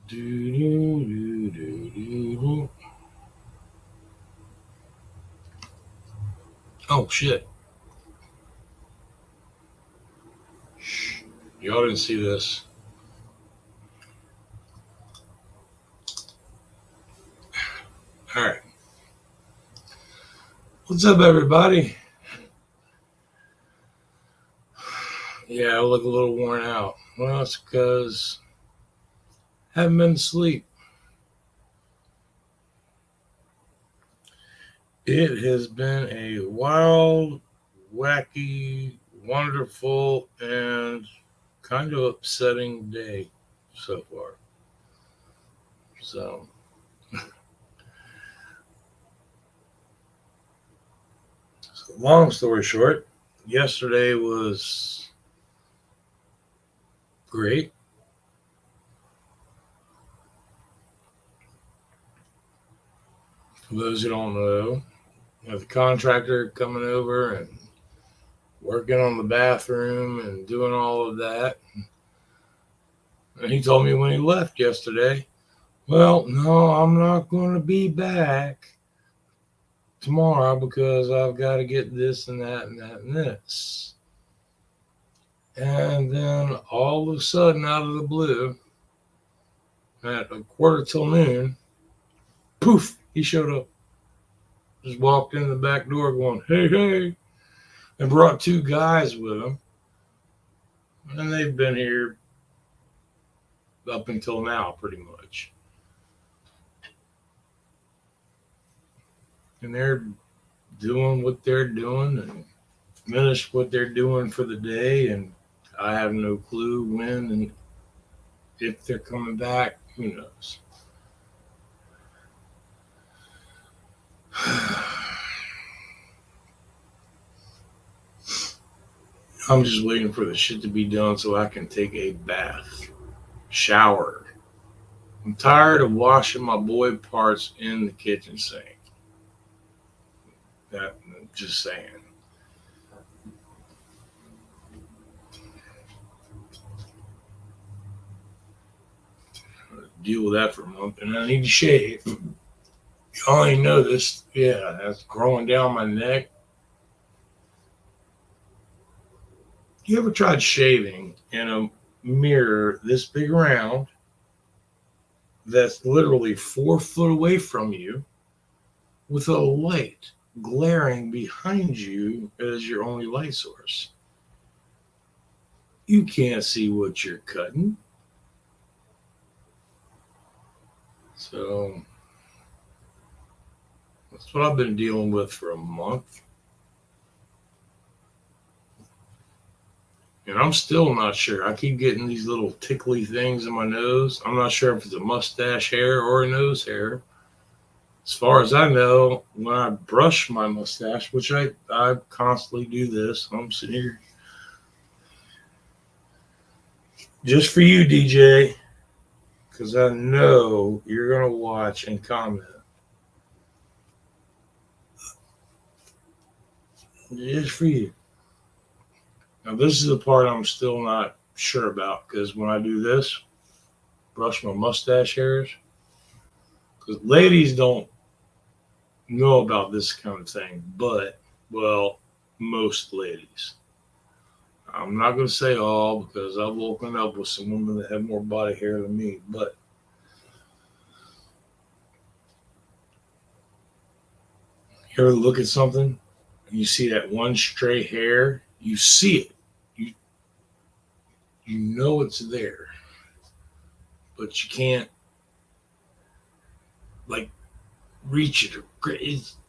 Do, do, do, do, do. Oh shit! Shh. Y'all didn't see this. All right. What's up, everybody? Yeah, I look a little worn out. Well, it's because I haven't been asleep. It has been a wild, wacky, wonderful, and kind of upsetting day so far. So, long story short, yesterday was great. For those who don't know, I have the contractor coming over and working on the bathroom and doing all of that. And he told me when he left yesterday, well, no, I'm not going to be back tomorrow because I've got to get this and that and that and this. And then all of a sudden, out of the blue, at a quarter till noon, poof, he showed up. Just walked in the back door going, hey, hey, and brought two guys with him. And they've been here up until now, pretty much. And they're doing what they're doing and finished what they're doing for the day. And I have no clue when and if they're coming back. Who knows? I'm just waiting for the shit to be done so I can take a bath, shower. I'm tired of washing my boy parts in the kitchen sink. That, just saying. Deal with that for a month, and I need to shave. Y'all ain't noticed. Yeah, that's growing down my neck. You ever tried shaving in a mirror this big around that's literally 4 foot away from you with a light glaring behind you as your only light source? You can't see what you're cutting. So that's what I've been dealing with for a month. And I'm still not sure. I keep getting these little tickly things in my nose. I'm not sure if it's a mustache hair or a nose hair. As far as I know, when I brush my mustache, which I constantly do this, I'm sitting here just for you, DJ, because I know you're going to watch and comment. Just for you. Now, this is the part I'm still not sure about because when I do this, brush my mustache hairs, because ladies don't know about this kind of thing, but, well, most ladies. I'm not going to say all because I've woken up with some women that have more body hair than me, but you ever look at something and you see that one stray hair? You see it. You, you know it's there, but you can't, like, reach it.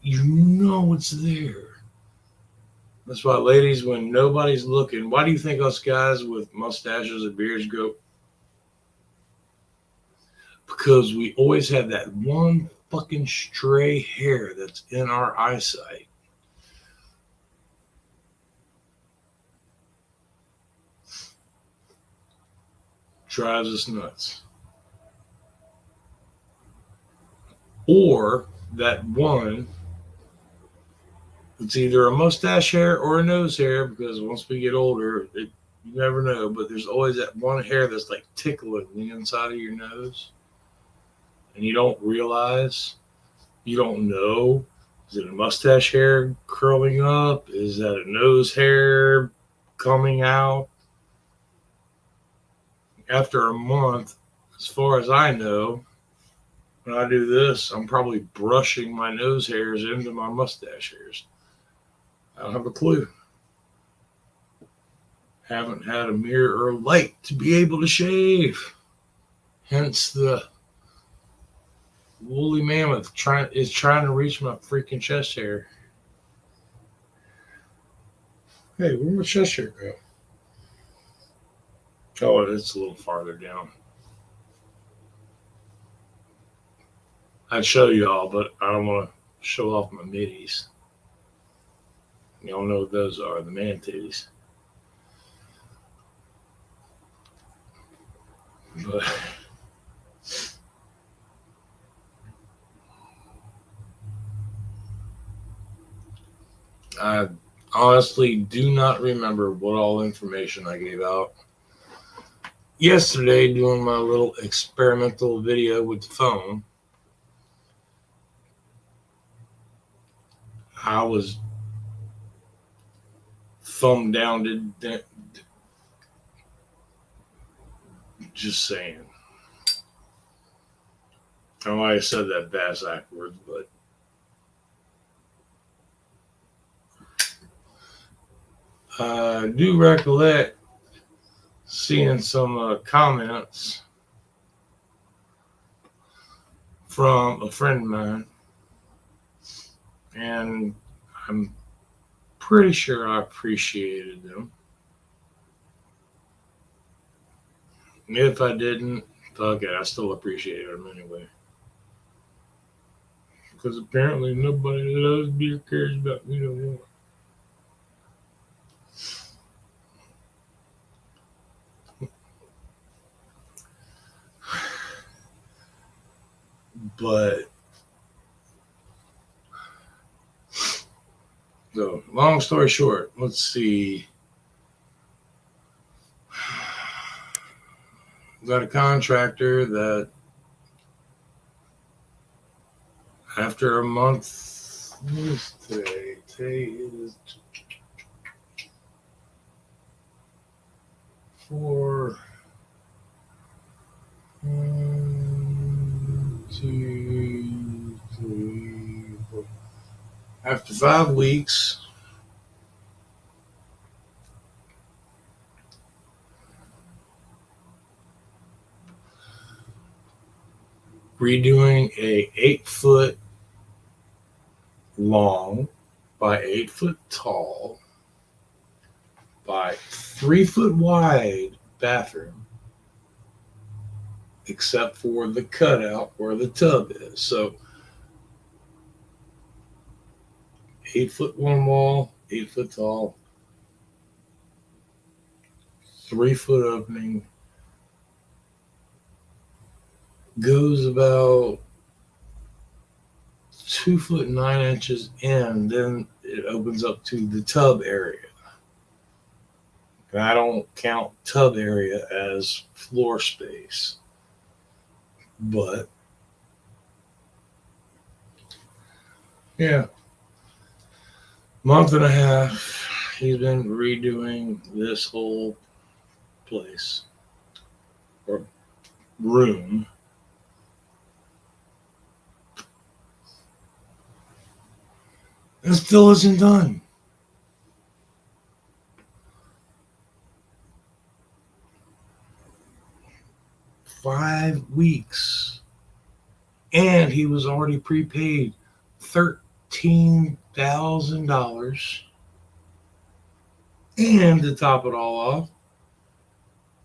You know it's there. That's why, ladies, when nobody's looking, why do you think us guys with mustaches and beards go? Because we always have that one fucking stray hair that's in our eyesight. Drives us nuts. Or that one, it's either a mustache hair or a nose hair, because once we get older, you never know, but there's always that one hair that's like tickling the inside of your nose. and you don't realize, you don't know, is it a mustache hair curling up? Is that a nose hair coming out? After a month, as far as I know, when I do this, I'm probably brushing my nose hairs into my mustache hairs. I don't have a clue. Haven't had a mirror or light to be able to shave. Hence the woolly mammoth is trying to reach my freaking chest hair. Hey, where'd my chest hair go? Oh, it's a little farther down. I'd show y'all, but I don't want to show off my middies. Y'all know what those are, the man titties. But I honestly do not remember what all information I gave out yesterday doing my little experimental video with the phone. I was thumb down, just saying. I know I said that backwards, but I do recollect seeing some comments from a friend of mine, and I'm pretty sure I appreciated them. If I didn't, fuck it, I still appreciated them anyway. Because apparently nobody loves me or cares about me no more. But so, long story short, let's see. Got a contractor that after a month, what is today? Today is 4. 1, 2, 3, 4. After 5 weeks, redoing a 8-foot long by 8-foot tall by 3-foot wide bathroom, except for the cutout where the tub is. So 8-foot one wall, 8-foot tall, 3-foot opening, goes about 2 foot 9 inches in, then it opens up to the tub area. And I don't count tub area as floor space, but yeah, month and a half he's been redoing this whole place or room. It still isn't done. Five weeks. And he was already prepaid $13,000. And to top it all off,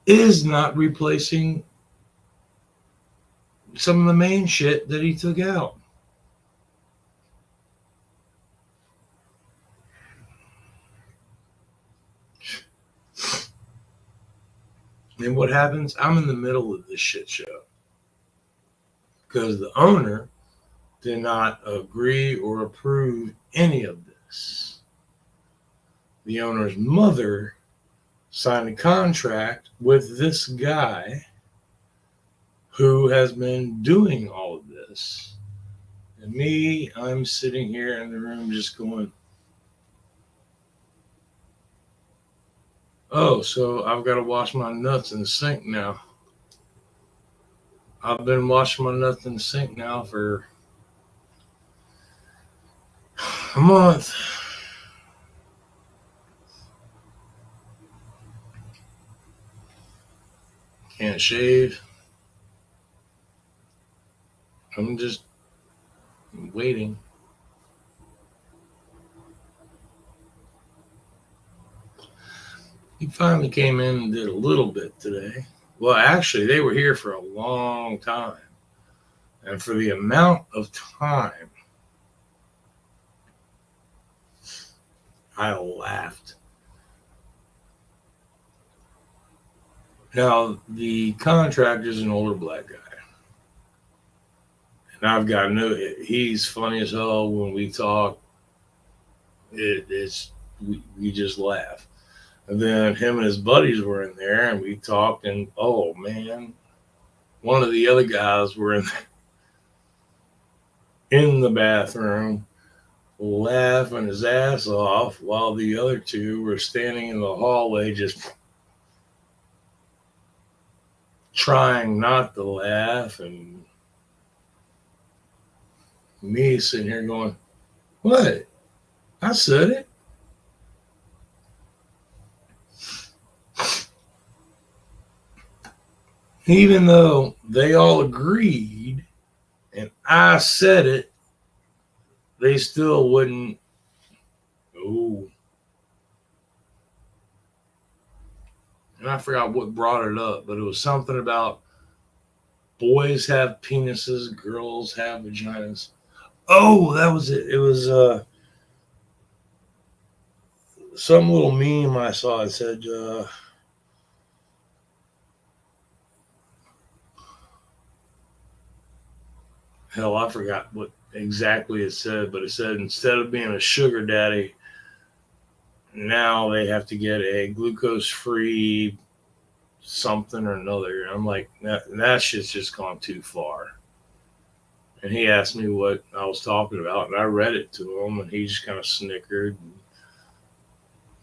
is not replacing some of the main shit that he took out. And what happens? I'm in the middle of this shit show because the owner did not agree or approve any of this. The owner's mother signed a contract with this guy who has been doing all of this. And me, I'm sitting here in the room just going, oh, so I've got to wash my nuts in the sink now. I've been washing my nuts in the sink now for a month. Can't shave. I'm just waiting. He finally came in and did a little bit today. Well, actually, they were here for a long time. And for the amount of time, I laughed. Now, the contractor's an older black guy. And I've got to know, he's funny as hell when we talk. We just laugh. And then him and his buddies were in there, and we talked, and oh, man, one of the other guys were in the bathroom laughing his ass off while the other two were standing in the hallway just trying not to laugh, and me sitting here going, what? I said it. Even though they all agreed and I said it, they still wouldn't. Oh. And I forgot what brought it up, but it was something about boys have penises, girls have vaginas. Oh, that was it. It was some little meme I saw. It said, hell, I forgot what exactly it said, but it said instead of being a sugar daddy, now they have to get a glucose-free something or another. I'm like, that shit's just gone too far. And he asked me what I was talking about, and I read it to him, and he just kind of snickered.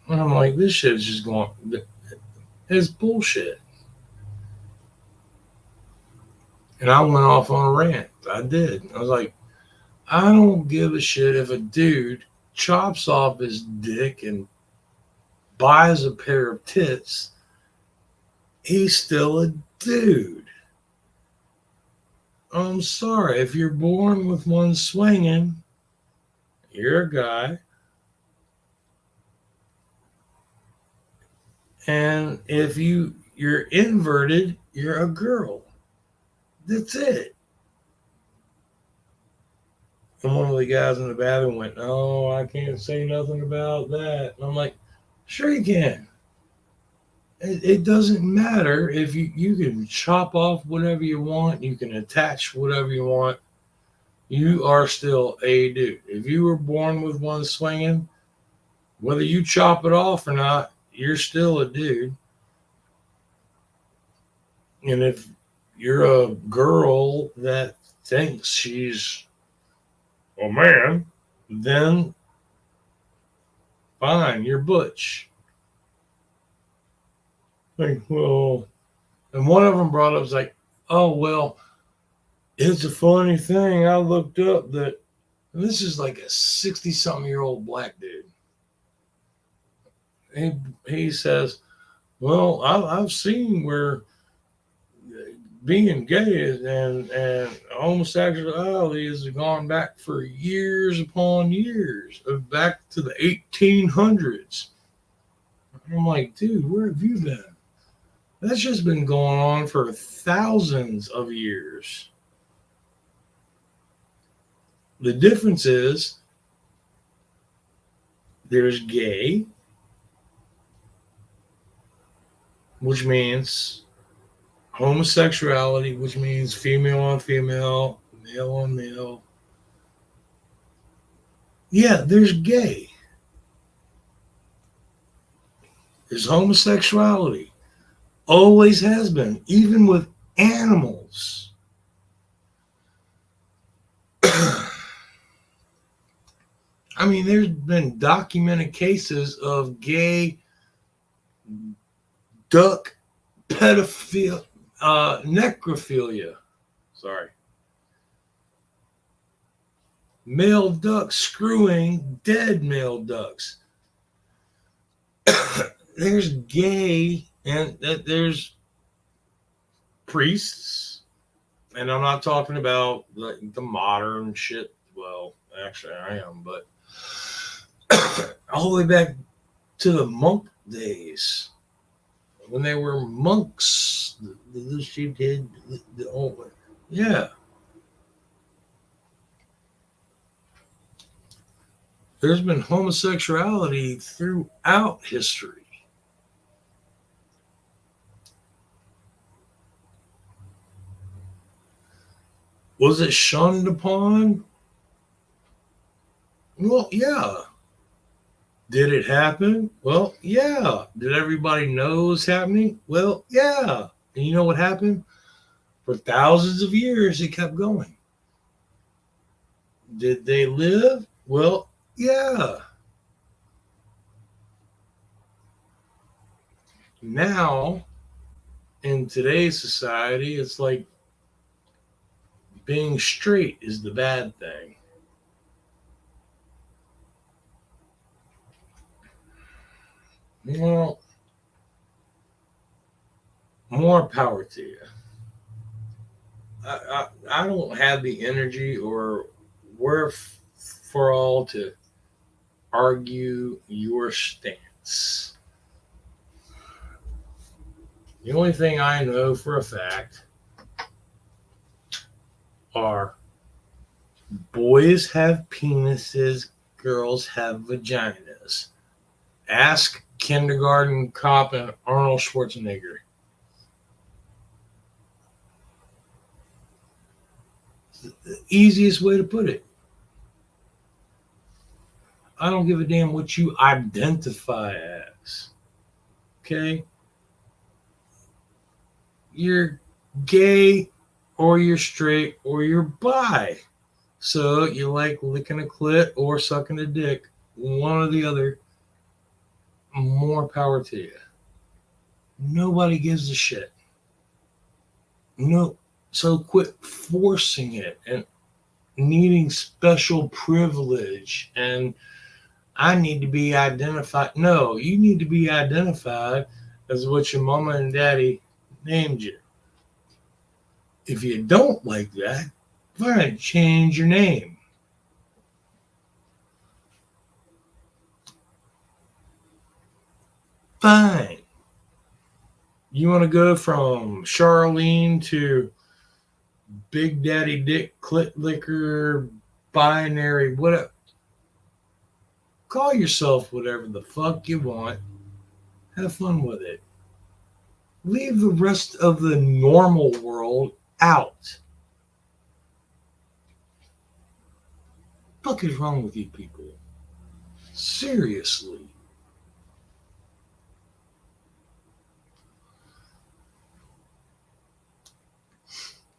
And I'm like, this shit's just going, it's bullshit. And I went off on a rant. I did. I was like, I don't give a shit if a dude chops off his dick and buys a pair of tits. He's still a dude. I'm sorry. If you're born with one swinging, you're a guy. And if you're inverted, you're a girl. That's it. And one of the guys in the bathroom went, "Oh, I can't say nothing about that." And I'm like, sure you can. It doesn't matter if you can chop off whatever you want. You can attach whatever you want. You are still a dude. If you were born with one swinging, whether you chop it off or not, you're still a dude. And if you're a girl that thinks she's a man, then fine, you're butch. Like, well, and one of them brought up was like, oh, well, it's a funny thing. I looked up that, and this is like a 60-something-year-old black dude. He says, well, I've seen where being gay and homosexuality has gone back for years upon years, back to the 1800s. I'm like, dude, where have you been? That's just been going on for thousands of years. The difference is there's gay, which means homosexuality, which means female on female, male on male. Yeah, there's gay. There's homosexuality. Always has been, even with animals. I mean, there's been documented cases of gay duck pedophilia, necrophilia. Sorry. Male ducks screwing dead male ducks. There's gay and there's priests, and I'm not talking about the modern shit. Well, actually, I am, but all the way back to the monk days when they were monks. She did yeah. There's been homosexuality throughout history. Was it shunned upon? Well, yeah. Did it happen? Well, yeah. Did everybody know it was happening? Well, yeah. And you know what happened? For thousands of years, it kept going. Did they live? Well, yeah. Now, in today's society, it's like being straight is the bad thing. Well, more power to you. I don't have the energy or wherewithal to argue your stance. The only thing I know for a fact are boys have penises, girls have vaginas. Ask kindergarten cop and Arnold Schwarzenegger. The easiest way to put it. I don't give a damn what you identify as. Okay? You're gay or you're straight or you're bi. So you like licking a clit or sucking a dick, one or the other, more power to you. Nobody gives a shit. No. So quit forcing it and needing special privilege and I need to be identified. No, you need to be identified as what your mama and daddy named you. If you don't like that, fine, change your name. Fine. You want to go from Charlene to Big Daddy Dick, Clit Licker, Binary, whatever. Call yourself whatever the fuck you want. Have fun with it. Leave the rest of the normal world out. What the fuck is wrong with you people? Seriously.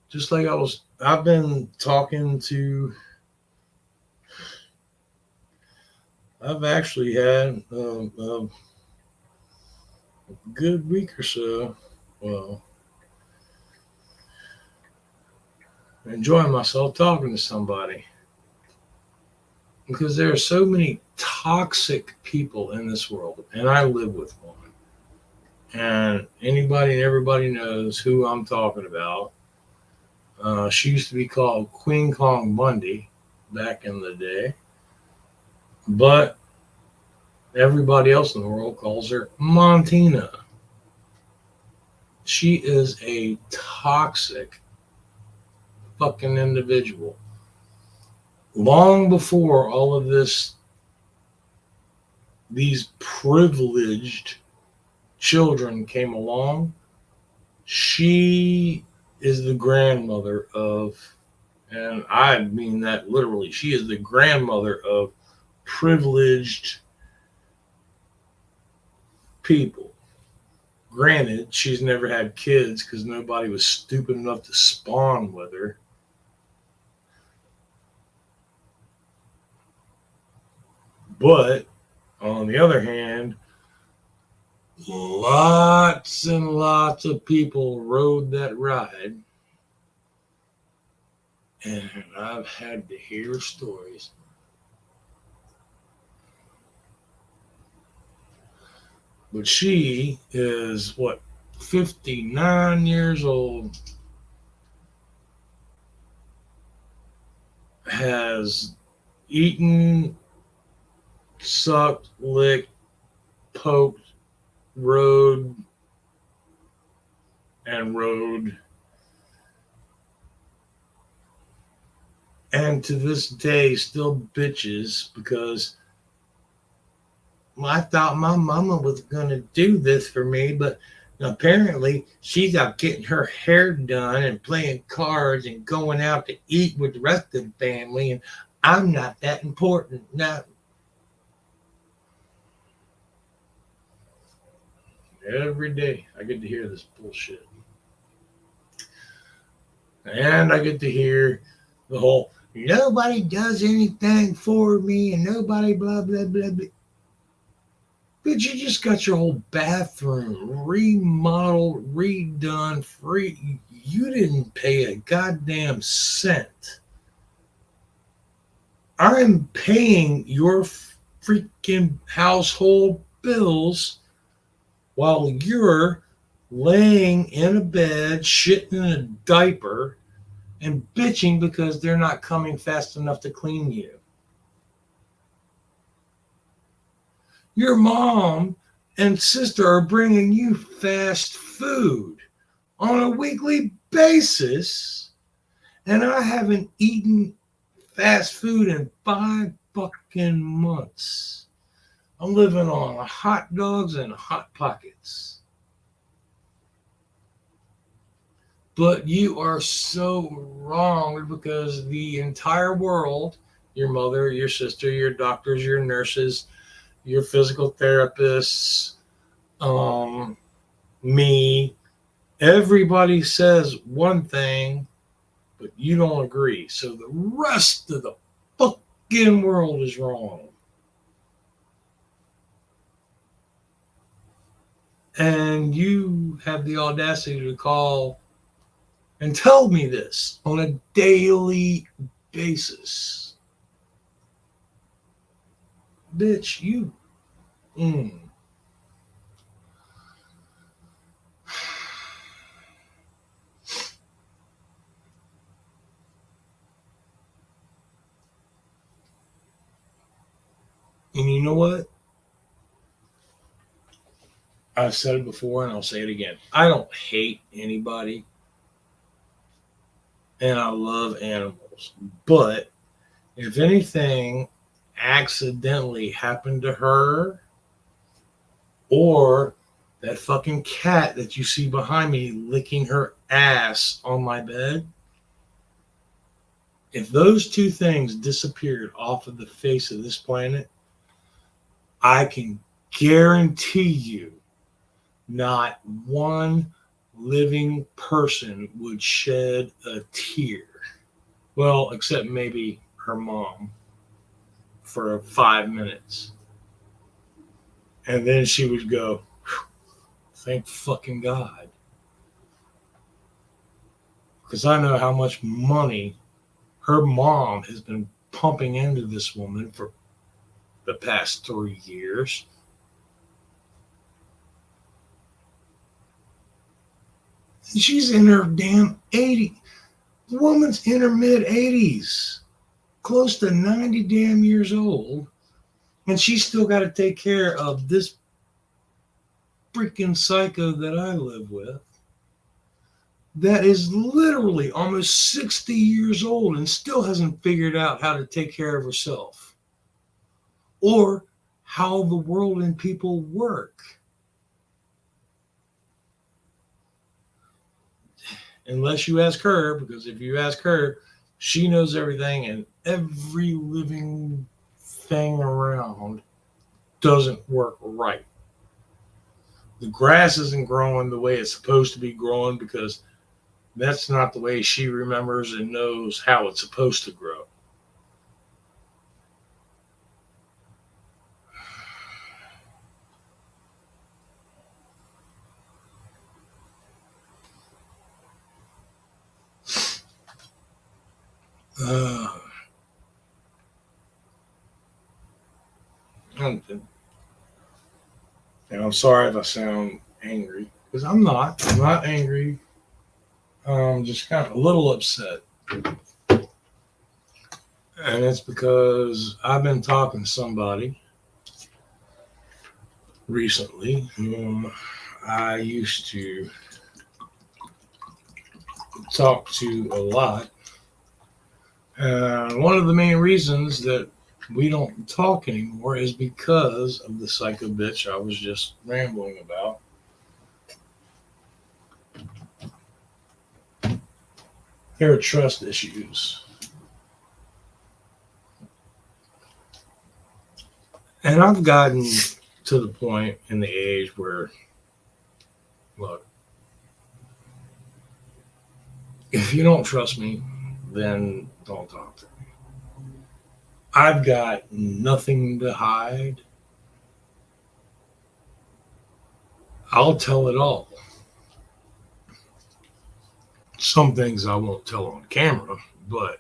Just like I've been talking to, I've actually had a good week or so. Well, enjoying myself talking to somebody because there are so many toxic people in this world, and I live with one. And anybody and everybody knows who I'm talking about. She used to be called Queen Kong Bundy back in the day, but everybody else in the world calls her Montina. She is a toxic fucking individual. Long before all of these privileged children came along, she is the grandmother of, and I mean that literally, she is the grandmother of privileged people. Granted, she's never had kids because nobody was stupid enough to spawn with her. But on the other hand, lots and lots of people rode that ride, and I've had to hear stories. But she is, 59 years old, has eaten, sucked, licked, poked, rode, and rode. And to this day, still bitches because I thought my mama was going to do this for me, but apparently she's out getting her hair done and playing cards and going out to eat with the rest of the family, and I'm not that important. Now, every day I get to hear this bullshit. And I get to hear the whole, nobody does anything for me and nobody blah, blah, blah, blah. Bitch, you just got your whole bathroom remodeled, redone, free. You didn't pay a goddamn cent. I'm paying your freaking household bills while you're laying in a bed, shitting in a diaper, and bitching because they're not coming fast enough to clean you. Your mom and sister are bringing you fast food on a weekly basis, and I haven't eaten fast food in 5 fucking months. I'm living on hot dogs and Hot Pockets. But you are so wrong because the entire world, your mother, your sister, your doctors, your nurses, your physical therapists, me, everybody says one thing, but you don't agree. So the rest of the fucking world is wrong. And you have the audacity to call and tell me this on a daily basis. Bitch, you. And you know what? I've said it before and I'll say it again. I don't hate anybody. And I love animals. But if anything accidentally happened to her, or that fucking cat that you see behind me licking her ass on my bed, if those two things disappeared off of the face of this planet, I can guarantee you not one living person would shed a tear. Well, except maybe her mom for 5 minutes. And then she would go, thank fucking God. Because I know how much money her mom has been pumping into this woman for the past 3 years. And she's in her damn 80s. The woman's in her mid-80s. Close to 90 damn years old. And she's still got to take care of this freaking psycho that I live with that is literally almost 60 years old and still hasn't figured out how to take care of herself or how the world and people work. Unless you ask her, because if you ask her, she knows everything, and every living thing around doesn't work right. The grass isn't growing the way it's supposed to be growing because that's not the way she remembers and knows how it's supposed to grow. something. And I'm sorry if I sound angry, because I'm not. I'm not angry. I'm just kind of a little upset. And it's because I've been talking to somebody recently whom I used to talk to a lot. And one of the main reasons that we don't talk anymore is because of the psycho bitch I was just rambling about. There are trust issues. And I've gotten to the point in the age where, look, if you don't trust me, then don't talk to me. I've got nothing to hide. I'll tell it all. Some things I won't tell on camera, but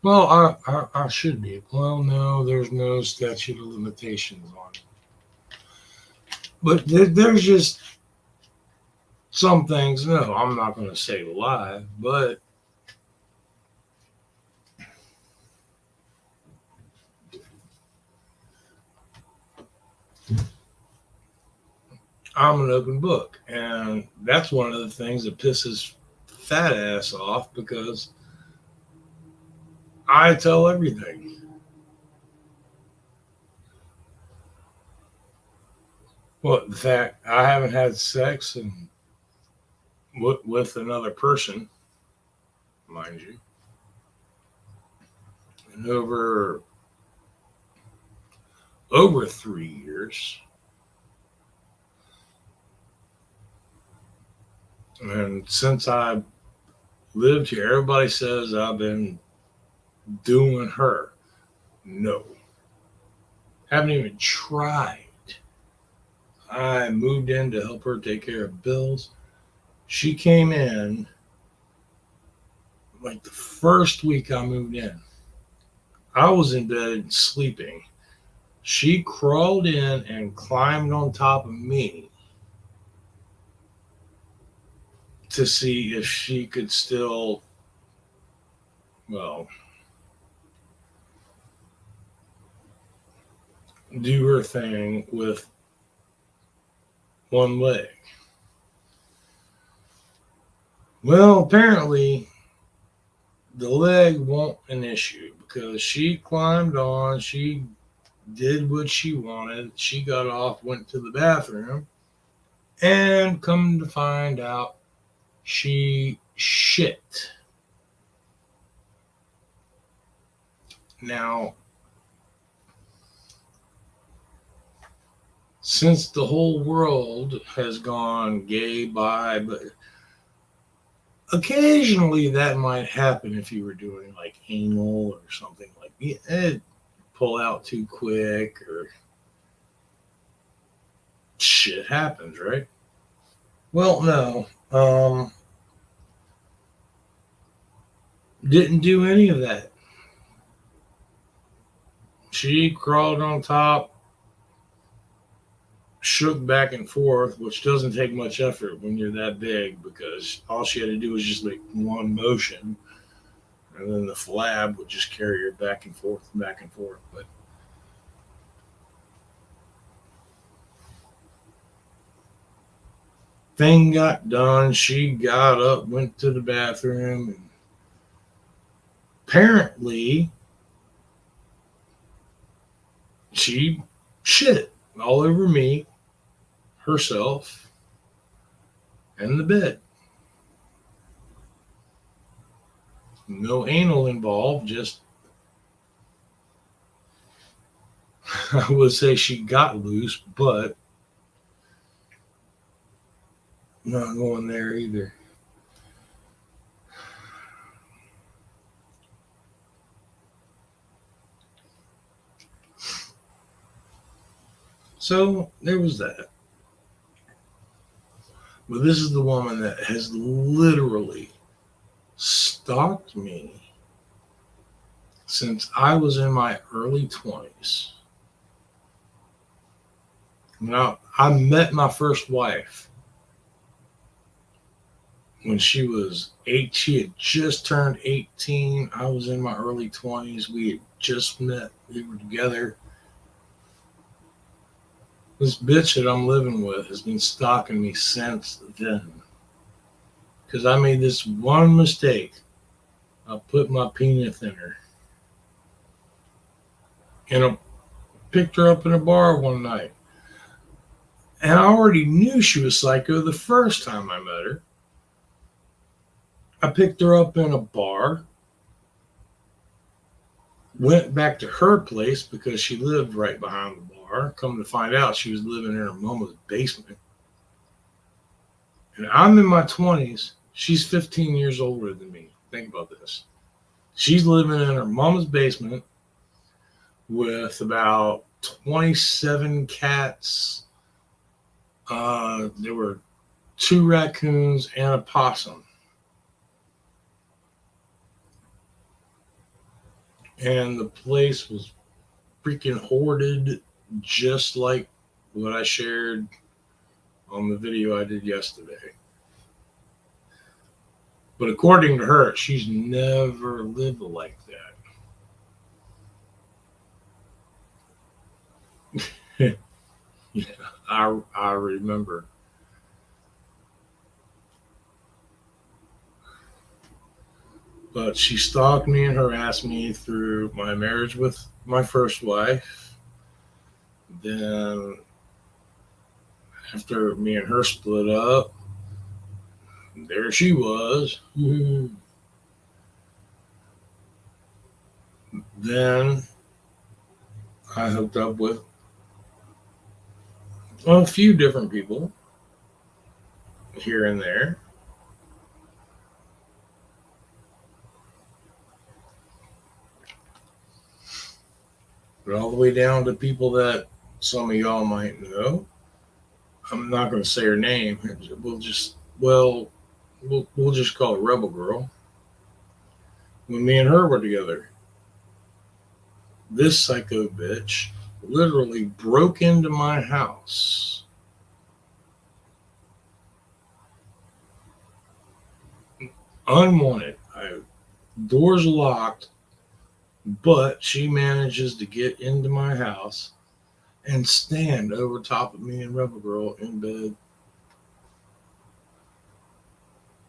well, I should be. Well, no, there's no statute of limitations on it. But there's just some things. No, I'm not going to say live, but I'm an open book, and that's one of the things that pisses fat ass off because I tell everything. Well, the fact I haven't had sex and with another person, mind you, in over 3 years. And since I lived here, everybody says I've been doing her. No. Haven't even tried. I moved in to help her take care of bills. She came in like the first week I moved in. I was in bed sleeping. She crawled in and climbed on top of me to see if she could still, well, do her thing with one leg. Well, apparently the leg won't an issue because she climbed on, she did what she wanted, she got off, went to the bathroom, and come to find out she shit. Now, since the whole world has gone gay, bi, but occasionally that might happen if you were doing like anal or something like that. Pull out too quick or shit happens, right? Well, no. Didn't do any of that. She crawled on top, shook back and forth, which doesn't take much effort when you're that big because all she had to do was just make one motion and then the flab would just carry her back and forth and back and forth. But thing got done. She got up, went to the bathroom, and apparently she shit all over me, herself, and the bed. No anal involved, just I would say she got loose, but not going there either. So there was that. But this is the woman that has literally stalked me since I was in my early 20s. Now, I met my first wife when she was 8. She had just turned 18. I was in my early 20s. We had just met. We were together. This bitch that I'm living with has been stalking me since then. Because I made this one mistake. I put my penis in her. And I picked her up in a bar one night. And I already knew she was psycho the first time I met her. I picked her up in a bar. Went back to her place because she lived right behind the bar. Come to find out, she was living in her mama's basement. And I'm in my 20s. She's 15 years older than me. Think about this. She's living in her mama's basement with about 27 cats. There were 2 raccoons and a possum. And the place was freaking hoarded, just like what I shared on the video I did yesterday. But according to her, she's never lived like that. Yeah, I remember. But she stalked me and harassed me through my marriage with my first wife. Then, after me and her split up, there she was. Then I hooked up with a few different people here and there. But all the way down to people that some of y'all might know. I'm not going to say her name. We'll just call her Rebel Girl. When me and her were together, this psycho bitch literally broke into my house. Unwanted. Doors locked, but she manages to get into my house and stand over top of me and Rebel Girl in bed,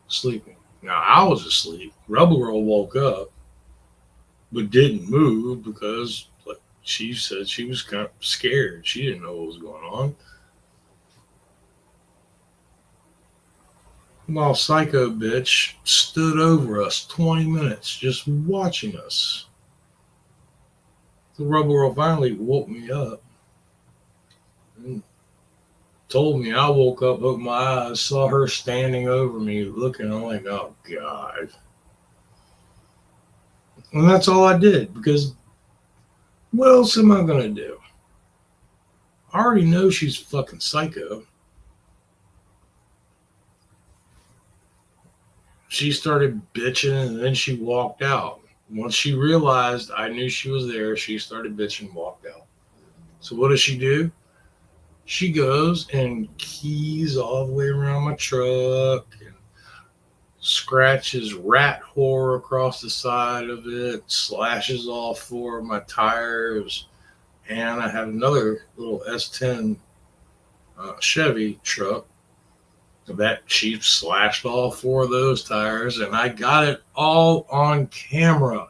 sleeping. Now, I was asleep. Rebel Girl woke up, but didn't move because, like she said, she was kind of scared. She didn't know what was going on. While psycho bitch stood over us 20 minutes just watching us. The Rebel Girl finally woke me up and told me. I woke up, opened my eyes, saw her standing over me looking. I'm like, oh God. And that's all I did, because what else am I going to do? I already know she's fucking psycho. She started bitching and then she walked out. Once she realized I knew she was there, she started bitching and walked out. So what does she do? She goes and keys all the way around my truck and scratches rat whore across the side of it, slashes all 4 of my tires. And I had another little S10 Chevy truck that she slashed all 4 of those tires, and I got it all on camera.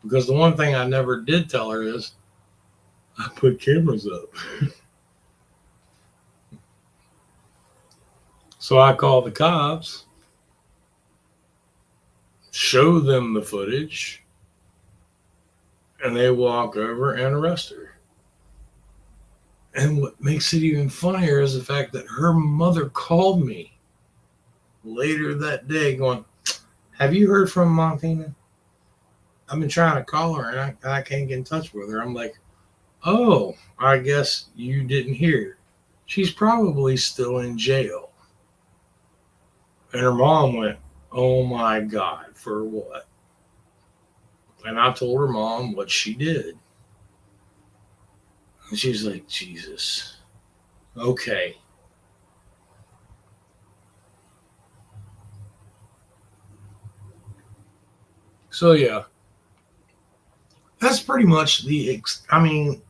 Because the one thing I never did tell her is I put cameras up. So I call the cops, show them the footage, and they walk over and arrest her. And what makes it even funnier is the fact that her mother called me later that day going, have you heard from Montina? I've been trying to call her and I can't get in touch with her. I'm like, oh, I guess you didn't hear. She's probably still in jail. And her mom went, oh my God, for what? And I told her mom what she did. And she's like, Jesus. Okay. So, yeah. That's pretty much I mean,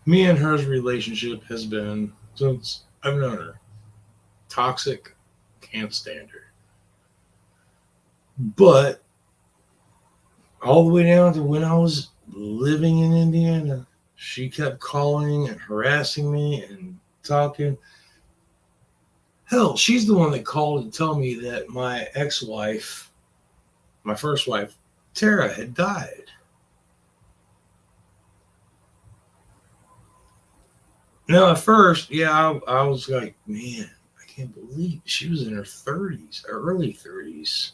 me and her's relationship has been, since I've known her, toxic, can't stand her. But all the way down to when I was living in Indiana, she kept calling and harassing me and talking. Hell, she's the one that called to tell me that my ex-wife, my first wife, Tara, had died. Now, at first, yeah, I was like, man, I can't believe she was in her 30s, or early 30s.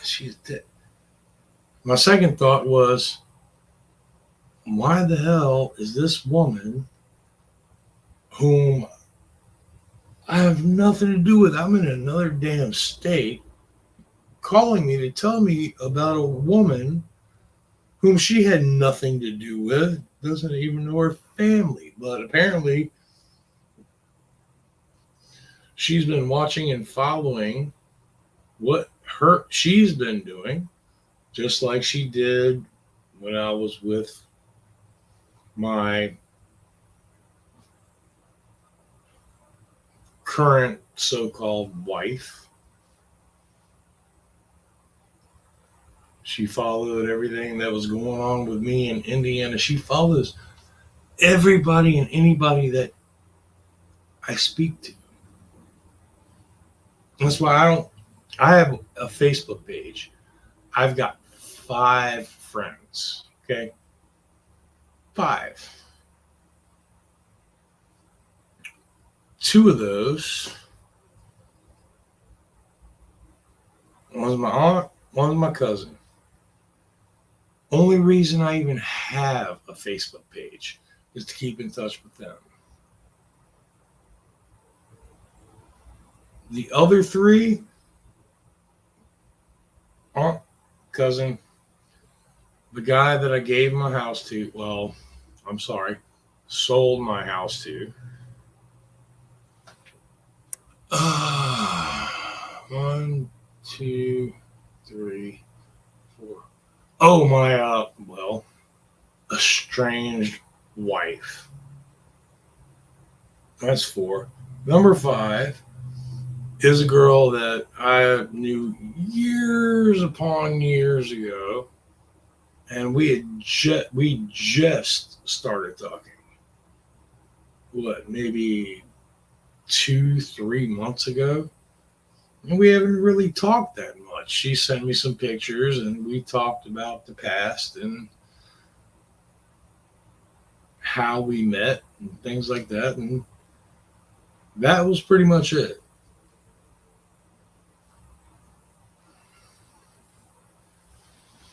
She's dead. My second thought was, why the hell is this woman, whom I have nothing to do with, I'm in another damn state, calling me to tell me about a woman whom she had nothing to do with, doesn't even know her family, but apparently she's been watching and following what she's been doing, just like she did when I was with my current so-called wife. She followed everything that was going on with me in Indiana. She follows everybody and anybody that I speak to. That's why I have a Facebook page. I've got 5 friends. Okay. 5. 2 of those, one's my aunt, one's my cousin. Only reason I even have a Facebook page is to keep in touch with them. The other 3, aunt, cousin, the guy that I gave my house to, well, I'm sorry, sold my house to. 1, 2, 3, 4. Oh, my, well, estranged wife. That's 4. Number 5 is a girl that I knew years upon years ago, and we just started talking. What, maybe 2-3 months ago? And we haven't really talked that much. She sent me some pictures, and we talked about the past and how we met and things like that, and that was pretty much it.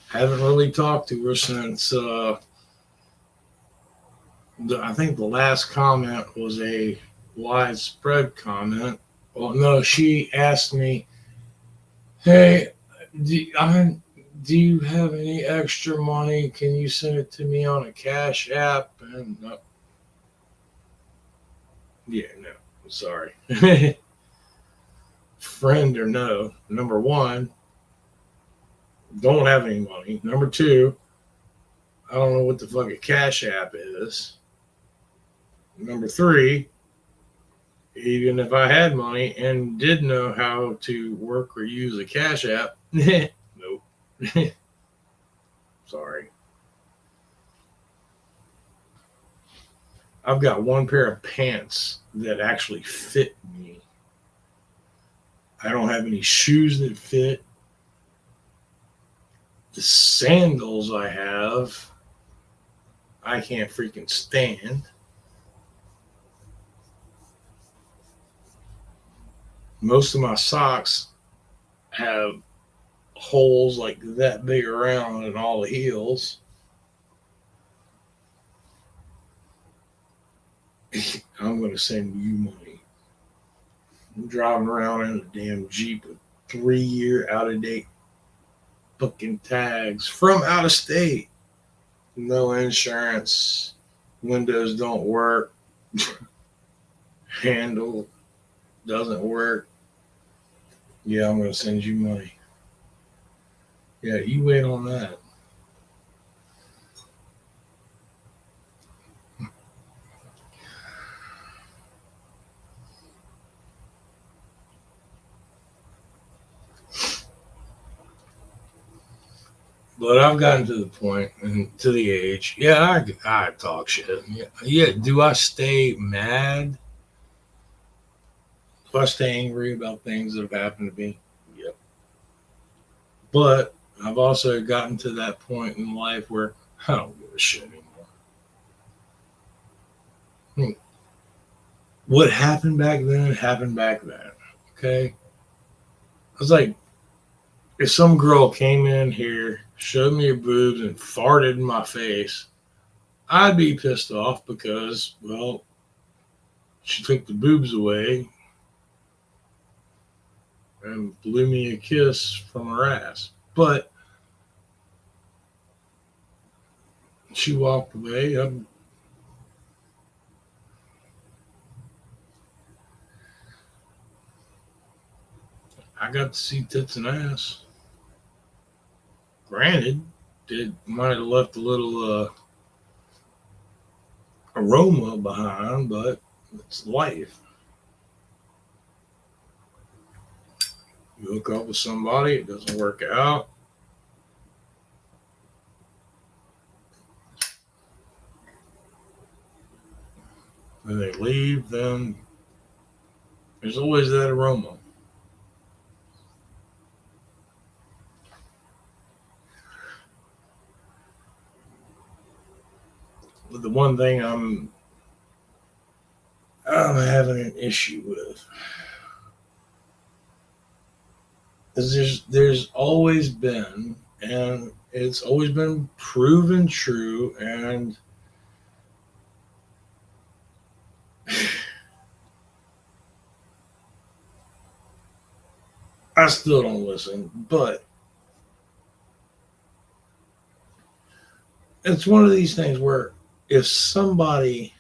Haven't really talked to her since I think the last comment was a widespread comment. Well, no, she asked me, "Hey, do you have any extra money? Can you send it to me on a Cash App?" And yeah, no, I'm sorry. Friend or no, number 1, don't have any money. Number 2, I don't know what the fuck a Cash App is. Number 3, even if I had money and did know how to work or use a Cash App, nope. Sorry. I've got one pair of pants that actually fit me. I don't have any shoes that fit. The sandals I have, I can't freaking stand. Most of my socks have holes like that big around in all the heels. I'm going to send you money. I'm driving around in a damn Jeep with 3-year out of date fucking tags from out of state. No insurance. Windows don't work. Handle doesn't work. Yeah, I'm going to send you money. Yeah, you wait on that. But I've gotten to the point and to the age. Yeah, I talk shit. Yeah. Do I stay mad? Do I stay angry about things that have happened to me? Yep. But I've also gotten to that point in life where I don't give a shit anymore. What happened back then happened back then. Okay? I was like, if some girl came in here, showed me her boobs, and farted in my face, I'd be pissed off because, well, she took the boobs away and blew me a kiss from her ass. But she walked away. I got to see tits and ass. Granted, it might have left a little aroma behind, but it's life. You hook up with somebody, it doesn't work out. When they leave, then there's always that aroma. But the one thing I'm having an issue with is there's always been, and it's always been proven true, and I still don't listen, but it's one of these things where if somebody,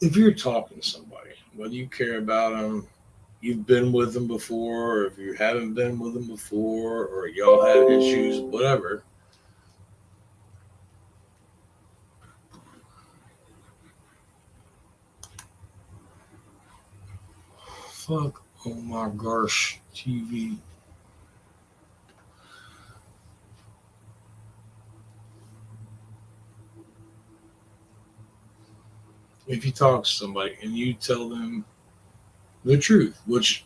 if you're talking to somebody, whether you care about them, you've been with them before, or if you haven't been with them before, or y'all had issues, whatever, fuck, oh my gosh, TV. If you talk to somebody and you tell them the truth, which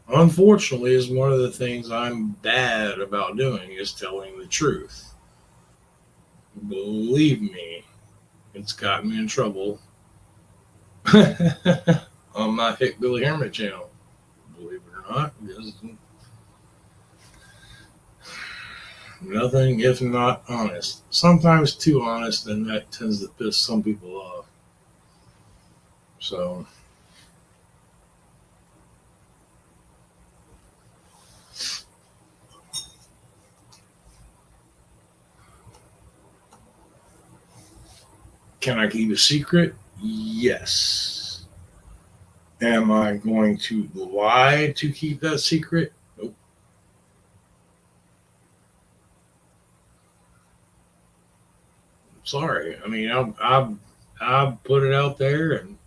unfortunately is one of the things I'm bad about doing, is telling the truth. Believe me, it's gotten me in trouble on my Hick Billy Hermit channel. Believe it or not, because nothing if not honest. Sometimes too honest, and that tends to piss some people off. So, can I keep a secret? Yes. Am I going to lie to keep that secret? Nope. Sorry. I mean, I put it out there, and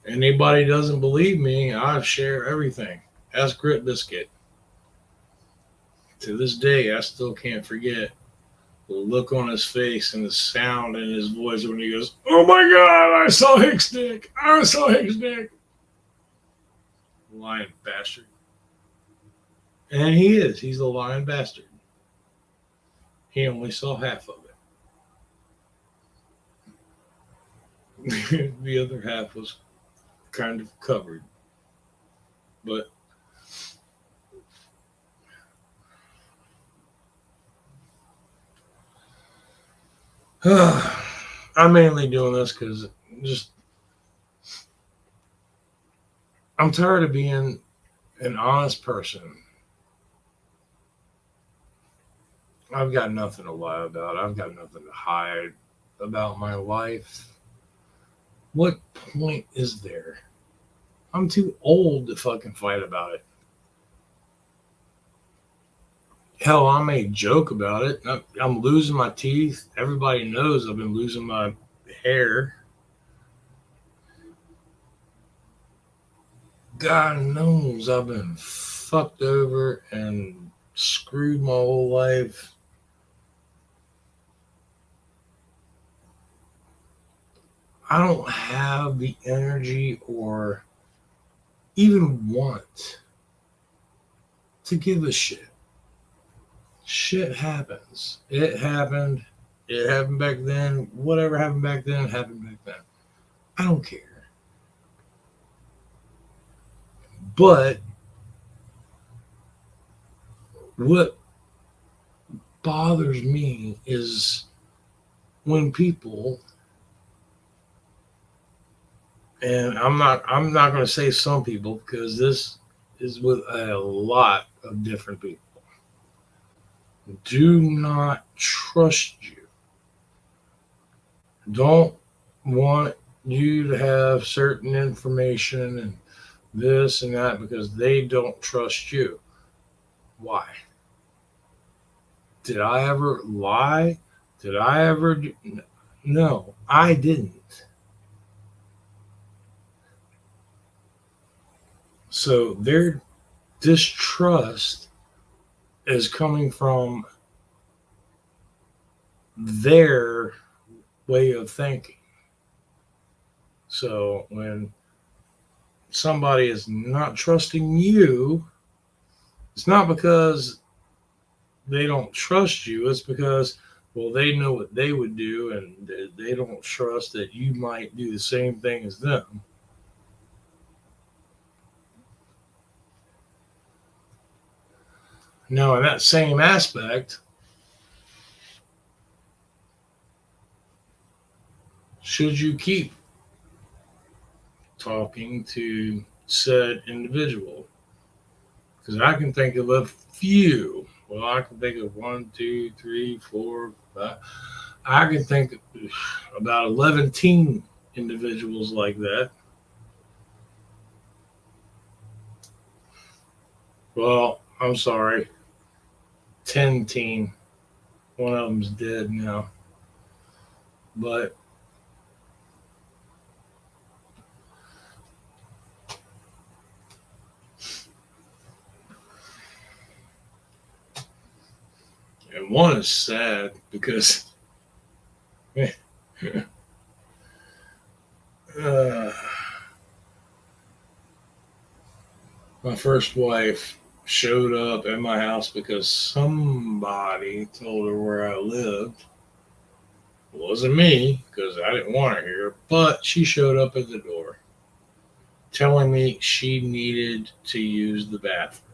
anybody doesn't believe me, I share everything. Ask Grit Biscuit. To this day, I still can't forget the look on his face and the sound in his voice when he goes, "Oh my God, I saw Hick's dick! I saw Hick's dick!" Lying bastard. And he is. He's a lying bastard. He only saw half of it. The other half was kind of covered. But I'm mainly doing this because just I'm tired of being an honest person. I've got nothing to lie about. I've got nothing to hide about my life. What point is there? I'm too old to fucking fight about it. Hell, I may joke about it. I'm losing my teeth. Everybody knows I've been losing my hair. God knows I've been fucked over and screwed my whole life. I don't have the energy or even want to give a shit. Shit happens. It happened. It happened back then. Whatever happened back then happened back then. I don't care. But what bothers me is when people, and I'm not going to say some people because this is with a lot of different people, do not trust you. Don't want you to have certain information and this and that because they don't trust you. Why? Did I ever lie? Did I ever do? No, I didn't. So their distrust is coming from their way of thinking. So when somebody is not trusting you, it's not because they don't trust you, it's because, well, they know what they would do and they don't trust that you might do the same thing as them. Now, in that same aspect, should you keep talking to said individual? Because I can think of a few. Well, I can think of 1, 2, 3, 4, 5. I can think of about 11 teen individuals like that. Well, I'm sorry, 10 teen. One of them's dead now. But and one is sad because uh, my first wife showed up at my house because somebody told her where I lived. It wasn't me because I didn't want her here, but she showed up at the door telling me she needed to use the bathroom.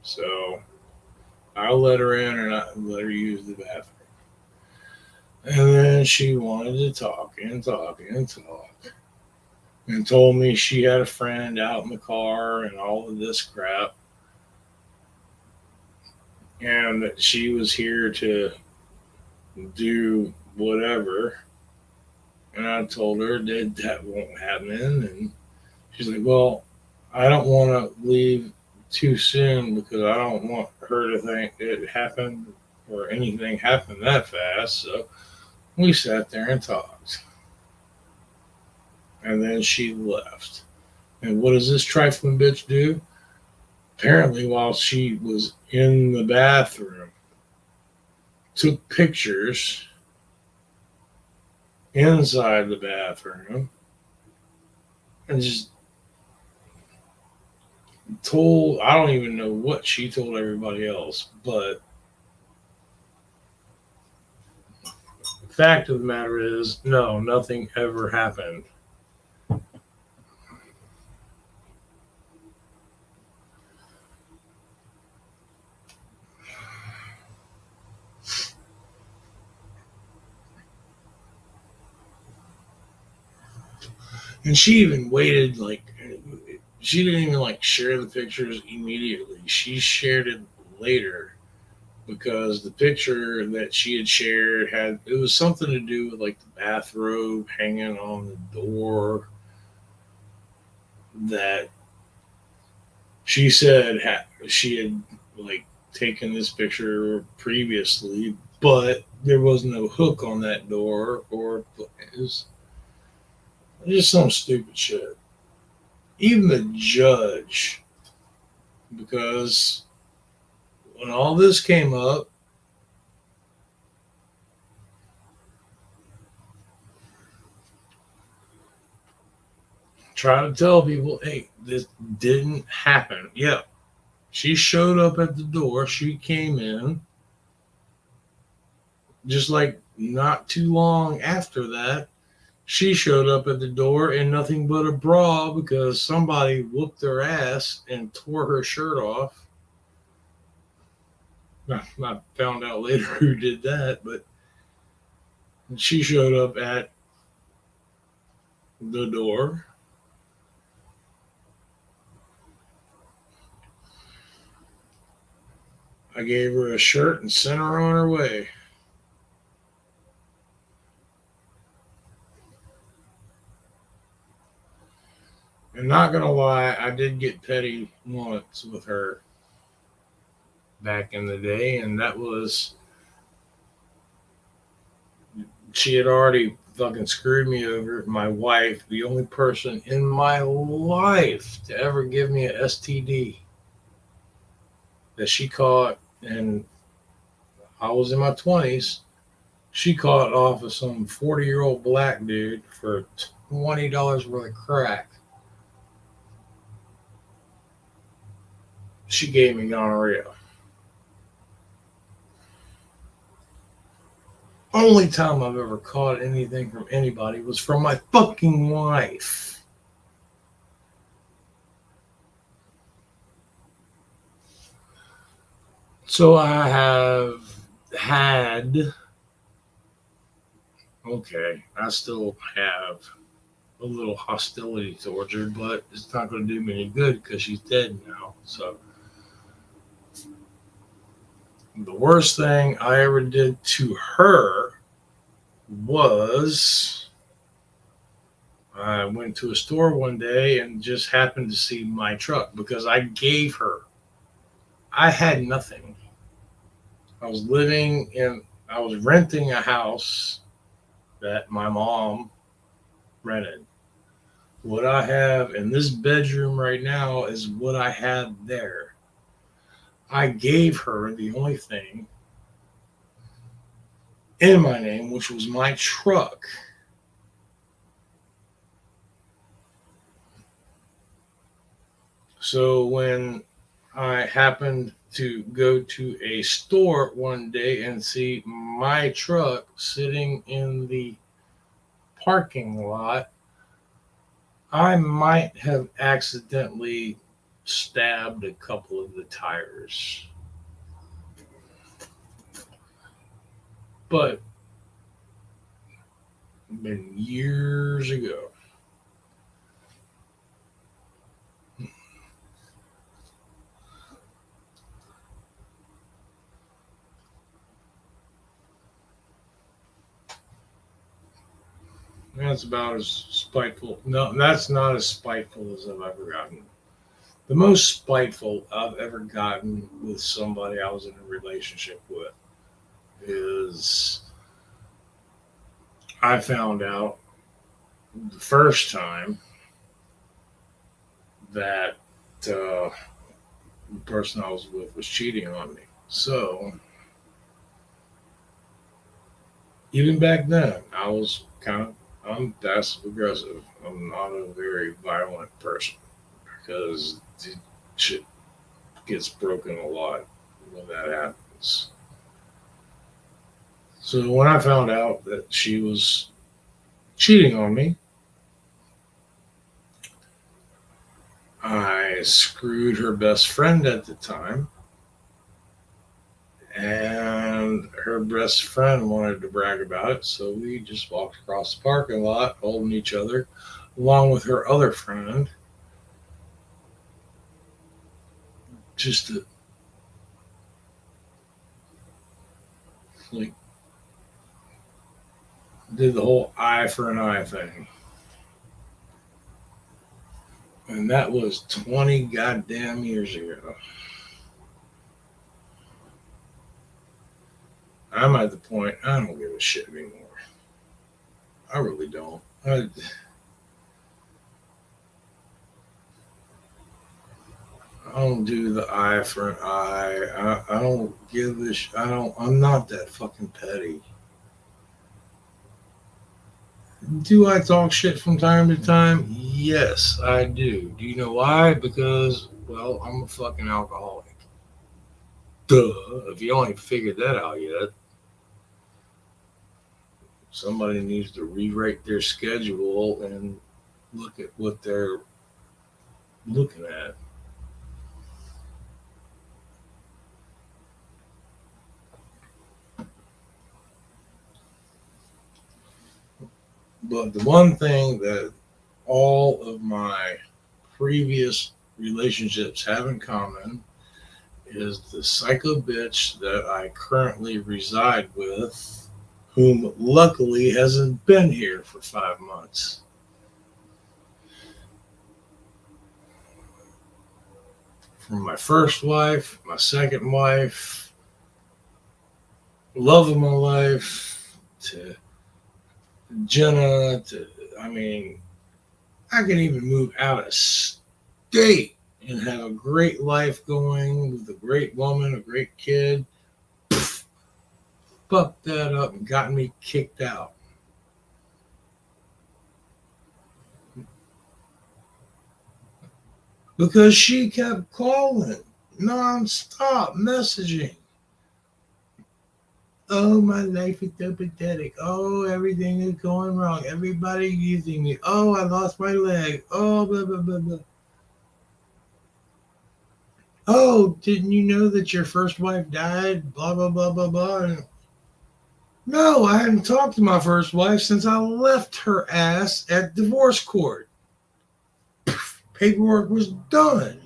So I let her in and I let her use the bathroom. And then she wanted to talk and talk and talk and told me she had a friend out in the car and all of this crap. And that she was here to do whatever. And I told her that that won't happen. And she's like, well, I don't want to leave too soon because I don't want her to think it happened or anything happened that fast. So we sat there and talked. And then she left. And what does this trifling bitch do? Apparently, while she was in the bathroom, took pictures inside the bathroom and just told, I don't even know what she told everybody else, but the fact of the matter is, no, nothing ever happened. And she even waited like she didn't even like share the pictures immediately. She shared it later because the picture that she had shared had it was something to do with like the bathrobe hanging on the door that she said she had like taken this picture previously, but there was no hook on that door, or it was just some stupid shit. Even the judge, because when all this came up, trying to tell people, hey, this didn't happen. Yeah, she showed up at the door. She came in. Just like not too long after that, she showed up at the door in nothing but a bra because somebody whooped her ass and tore her shirt off. I found out later who did that, but she showed up at the door. I gave her a shirt and sent her on her way. And not gonna lie, I did get petty once with her back in the day, and that was she had already fucking screwed me over. My wife, the only person in my life to ever give me an STD that she caught, and I was in my 20s. She caught off of some 40-year-old black dude for $20 worth of crack. She gave me gonorrhea. Only time I've ever caught anything from anybody was from my fucking wife. So I have had, okay, I still have a little hostility towards her, but it's not going to do me any good because she's dead now. So the worst thing I ever did to her was I went to a store one day and just happened to see my truck because I gave her. I had nothing. I was I was renting a house that my mom rented. What I have in this bedroom right now is what I had there. I gave her the only thing in my name, which was my truck. So when I happened to go to a store one day and see my truck sitting in the parking lot, I might have accidentally stabbed a couple of the tires. But been years ago. That's about as spiteful. No, that's not as spiteful as I've ever gotten. The most spiteful I've ever gotten with somebody I was in a relationship with is I found out the first time that the person I was with was cheating on me. So even back then, I was I'm passive aggressive. I'm not a very violent person because shit gets broken a lot when that happens. So when I found out that she was cheating on me, I screwed her best friend at the time, and her best friend wanted to brag about it, so we just walked across the parking lot holding each other, along with her other friend. just to, like, did the whole eye for an eye thing. And that was 20 goddamn years ago. I'm at the point, I don't give a shit anymore. I really don't. I don't do the eye for an eye. I don't give a I'm not that fucking petty. Do I talk shit from time to time? Yes, I do. Do you know why? Because, well, I'm a fucking alcoholic. Duh. If you ain't figured that out yet, somebody needs to rewrite their schedule and look at what they're looking at. But the one thing that all of my previous relationships have in common is the psycho bitch that I currently reside with, whom luckily hasn't been here for 5 months. From my first wife, my second wife, love of my life, to Jenna, to, I mean, I can even move out of state and have a great life going with a great woman, a great kid. Fucked that up and got me kicked out. Because she kept calling non-stop messaging. Oh, my life is so pathetic. Oh, everything is going wrong. Everybody using me. Oh, I lost my leg. Oh, blah, blah, blah, blah. Oh, didn't you know that your first wife died? Blah, blah, blah, blah, blah. And no, I hadn't talked to my first wife since I left her ass at divorce court. Paperwork was done.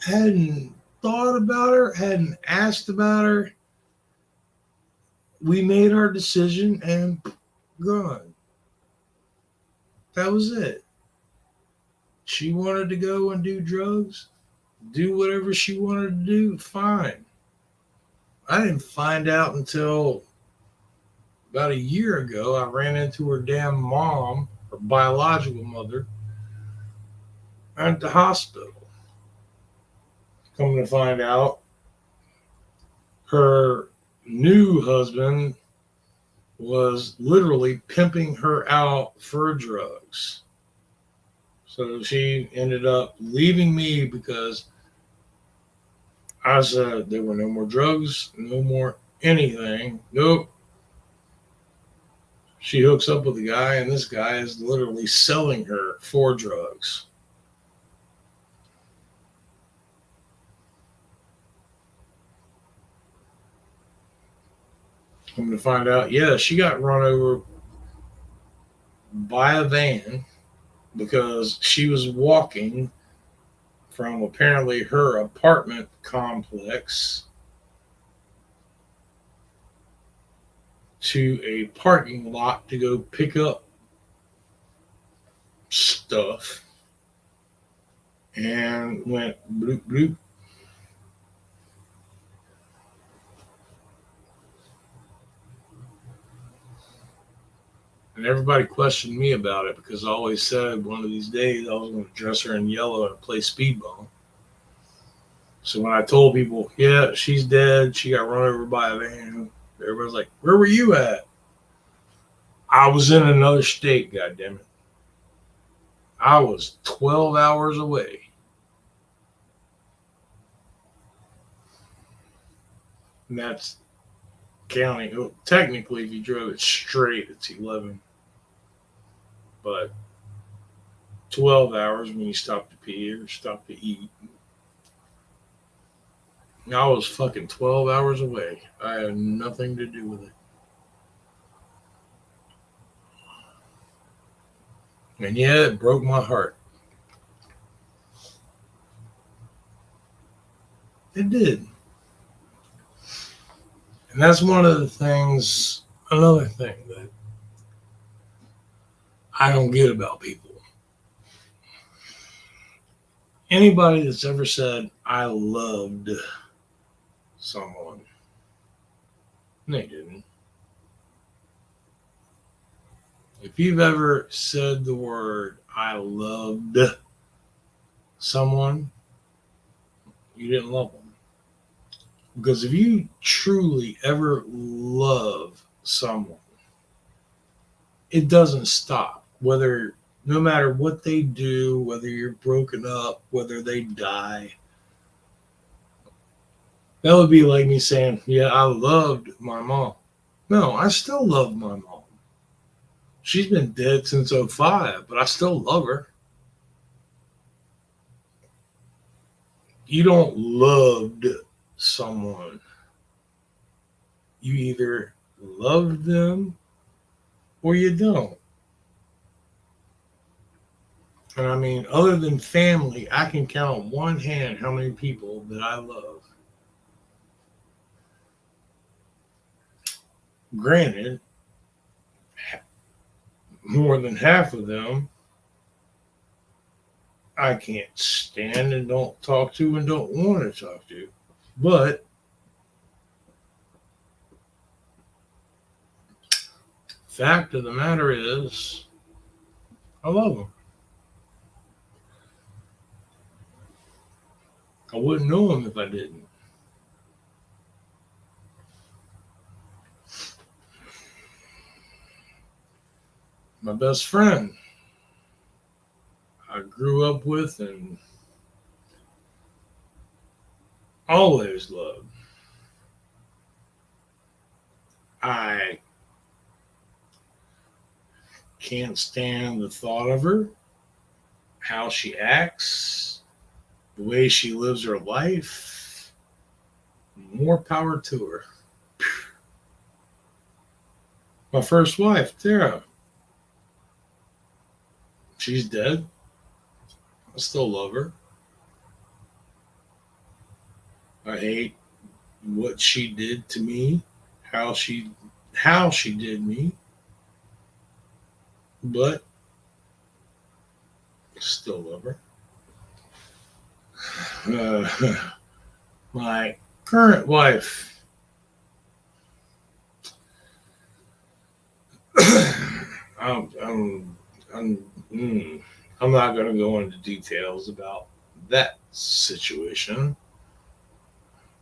Hadn't thought about her, hadn't asked about her. We made our decision and gone. That was it. She wanted to go and do drugs, do whatever she wanted to do, fine. I didn't find out until about a year ago. I ran into her damn mom, her biological mother, at the hospital. Coming to find out, her new husband was literally pimping her out for drugs. So she ended up leaving me because I said there were no more drugs, no more anything. Nope. She hooks up with a guy, and this guy is literally selling her for drugs. I'm going to find out, yeah, she got run over by a van because she was walking from apparently her apartment complex to a parking lot to go pick up stuff and went bloop bloop. And everybody questioned me about it because I always said one of these days I was going to dress her in yellow and play speedball. So when I told people, yeah, she's dead, she got run over by a van, everybody's like, where were you at? I was in another state, goddammit. I was 12 hours away. And that's counting. Well, technically, if you drove it straight, it's 11. But 12 hours when you stop to pee or stop to eat. I was fucking 12 hours away. I had nothing to do with it. And yeah, it broke my heart. It did. And that's one of the things, another thing that I don't get about people. Anybody that's ever said, I loved someone, they didn't. If you've ever said the word, I loved someone, you didn't love them. Because if you truly ever love someone, it doesn't stop. Whether, no matter what they do, whether you're broken up, whether they die, that would be like me saying, yeah, I loved my mom. No, I still love my mom. She's been dead since '05, but I still love her. You don't loved someone. You either love them or you don't. And I mean, other than family, I can count on one hand how many people that I love. Granted, more than half of them I can't stand and don't talk to and don't want to talk to. But fact of the matter is, I love them. I wouldn't know them if I didn't. My best friend I grew up with and always loved. I can't stand the thought of her, how she acts, the way she lives her life. More power to her. My first wife, Tara, she's dead. I still love her. I hate what she did to me, how she did me, but still love her. My current wife, I'm, I'm, I'm not going to go into details about that situation,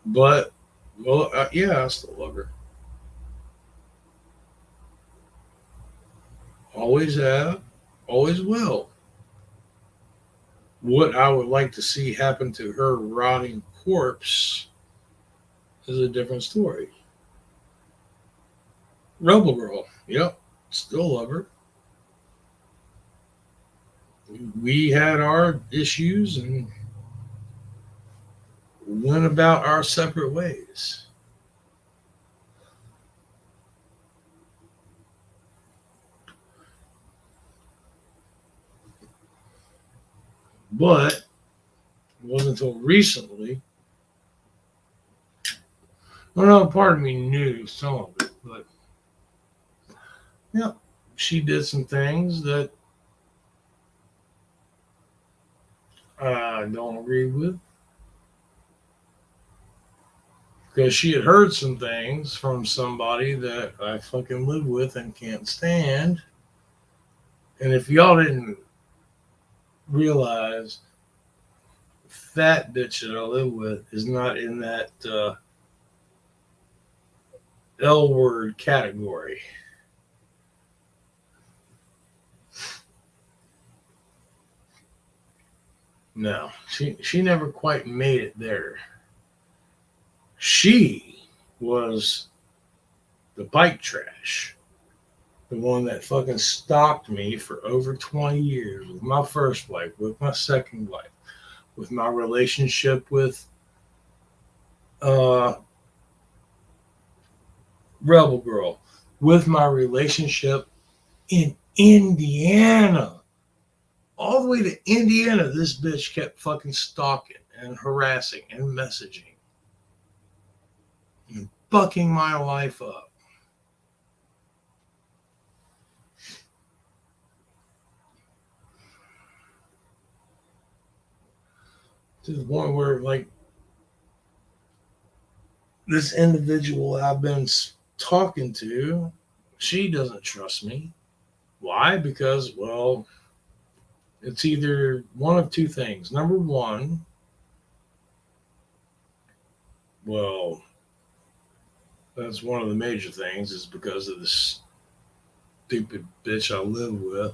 but well, yeah, I still love her. Always have, always will. What I would like to see happen to her rotting corpse is a different story. Rebel Girl, yep, still love her. We had our issues and went about our separate ways. But it wasn't until recently. Well, no, part of me knew some of it, but yeah, she did some things that I don't agree with because she had heard some things from somebody that I fucking live with and can't stand. And if y'all didn't realize, that bitch that I live with is not in that L word category. No, she never quite made it there. She was the bike trash. The one that fucking stalked me for over 20 years with my first wife, with my second wife, with my relationship with uh, Rebel Girl, with my relationship in Indiana. All the way to Indiana, this bitch kept fucking stalking and harassing and messaging. fucking my life up. To the point where, like, this individual I've been talking to, she doesn't trust me. Why? Because, well, it's either one of two things. Number one, well, that's one of the major things, is because of this stupid bitch I live with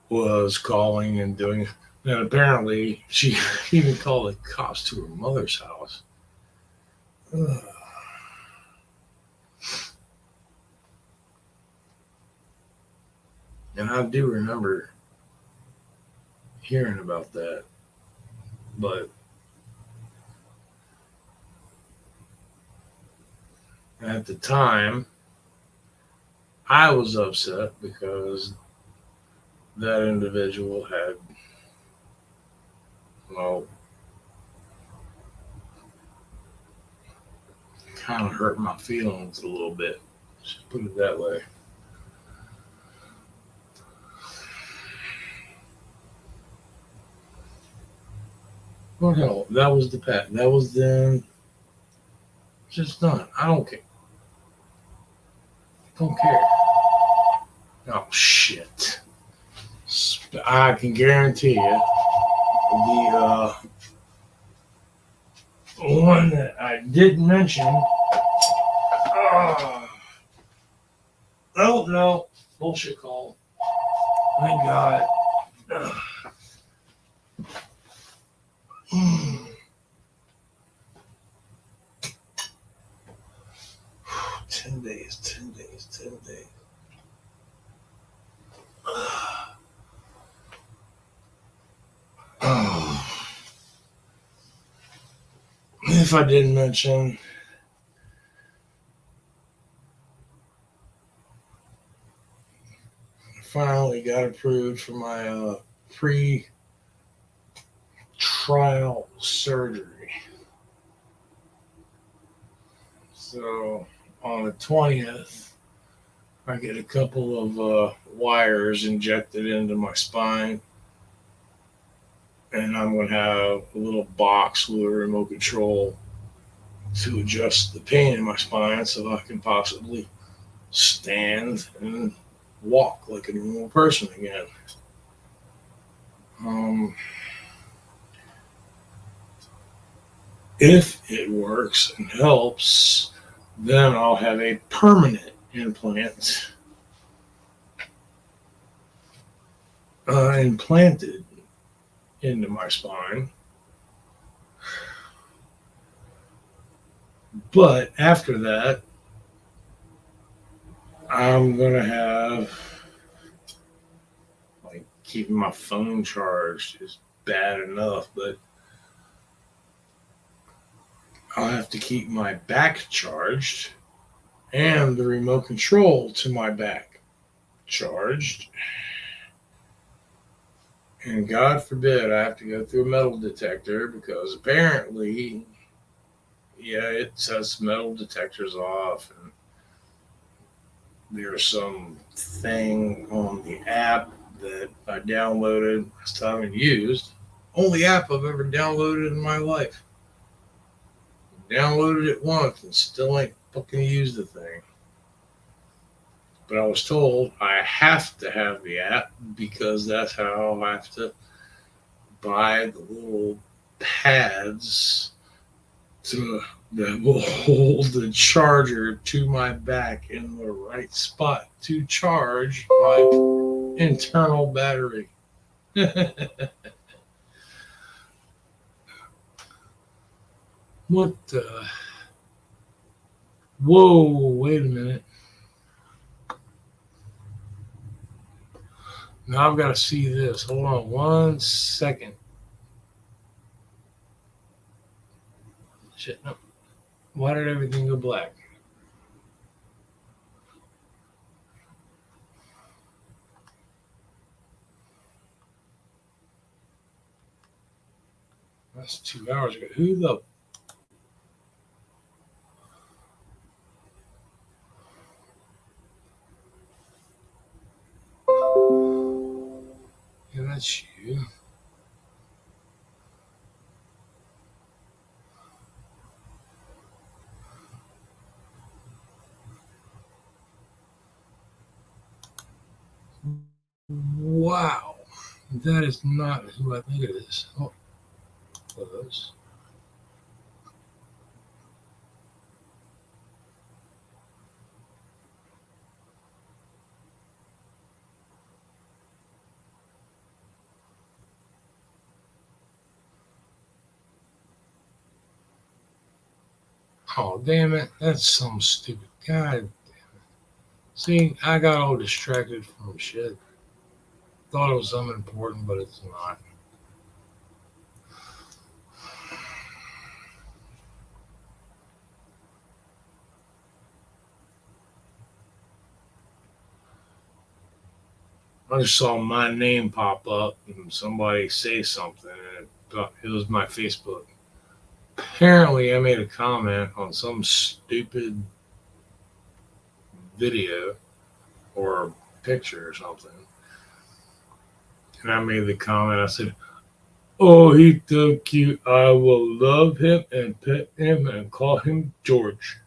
was calling and doing. And apparently, she even called the cops to her mother's house. Ugh. And I do remember hearing about that. But at the time, I was upset because that individual had, well, kind of hurt my feelings a little bit. Just put it that way. Well, hell, that was the pat. That was then. Just done. I don't care. Don't care. Oh shit! I can guarantee you, the one that I did mention. Oh no, bullshit call. Thank God. 10 days, 10 days, 10 days. If I didn't mention, I finally got approved for my pre-trial surgery. So on the 20th, I get a couple of wires injected into my spine. And I'm going to have a little box with a remote control to adjust the pain in my spine so I can possibly stand and walk like a normal person again. If it works and helps, then I'll have a permanent implant implanted into my spine. But after that, I'm going to have, like, keeping my phone charged is bad enough, but I'll have to keep my back charged and the remote control to my back charged. And God forbid I have to go through a metal detector, because apparently, yeah, it sets metal detectors off. And there's some thing on the app that I downloaded, still haven't used. Only app I've ever downloaded in my life. Downloaded it once and still ain't fucking used the thing. But I was told I have to have the app, because that's how I have to buy the little pads that will hold the charger to my back in the right spot to charge my internal battery. What the? Whoa, wait a minute. Now I've got to see this. Hold on 1 second. Shit, no. Why did everything go black? That's 2 hours ago. Who the That's you. Wow. That is not who I think it is. Oh, close. Oh, damn it. That's some stupid. God. See, I got all distracted from shit. Thought it was something important, but it's not. I just saw my name pop up and somebody say something, and it was my Facebook. Apparently, I made a comment on some stupid video or picture or something. And I made the comment, I said, "Oh, he's so cute. I will love him and pet him and call him George."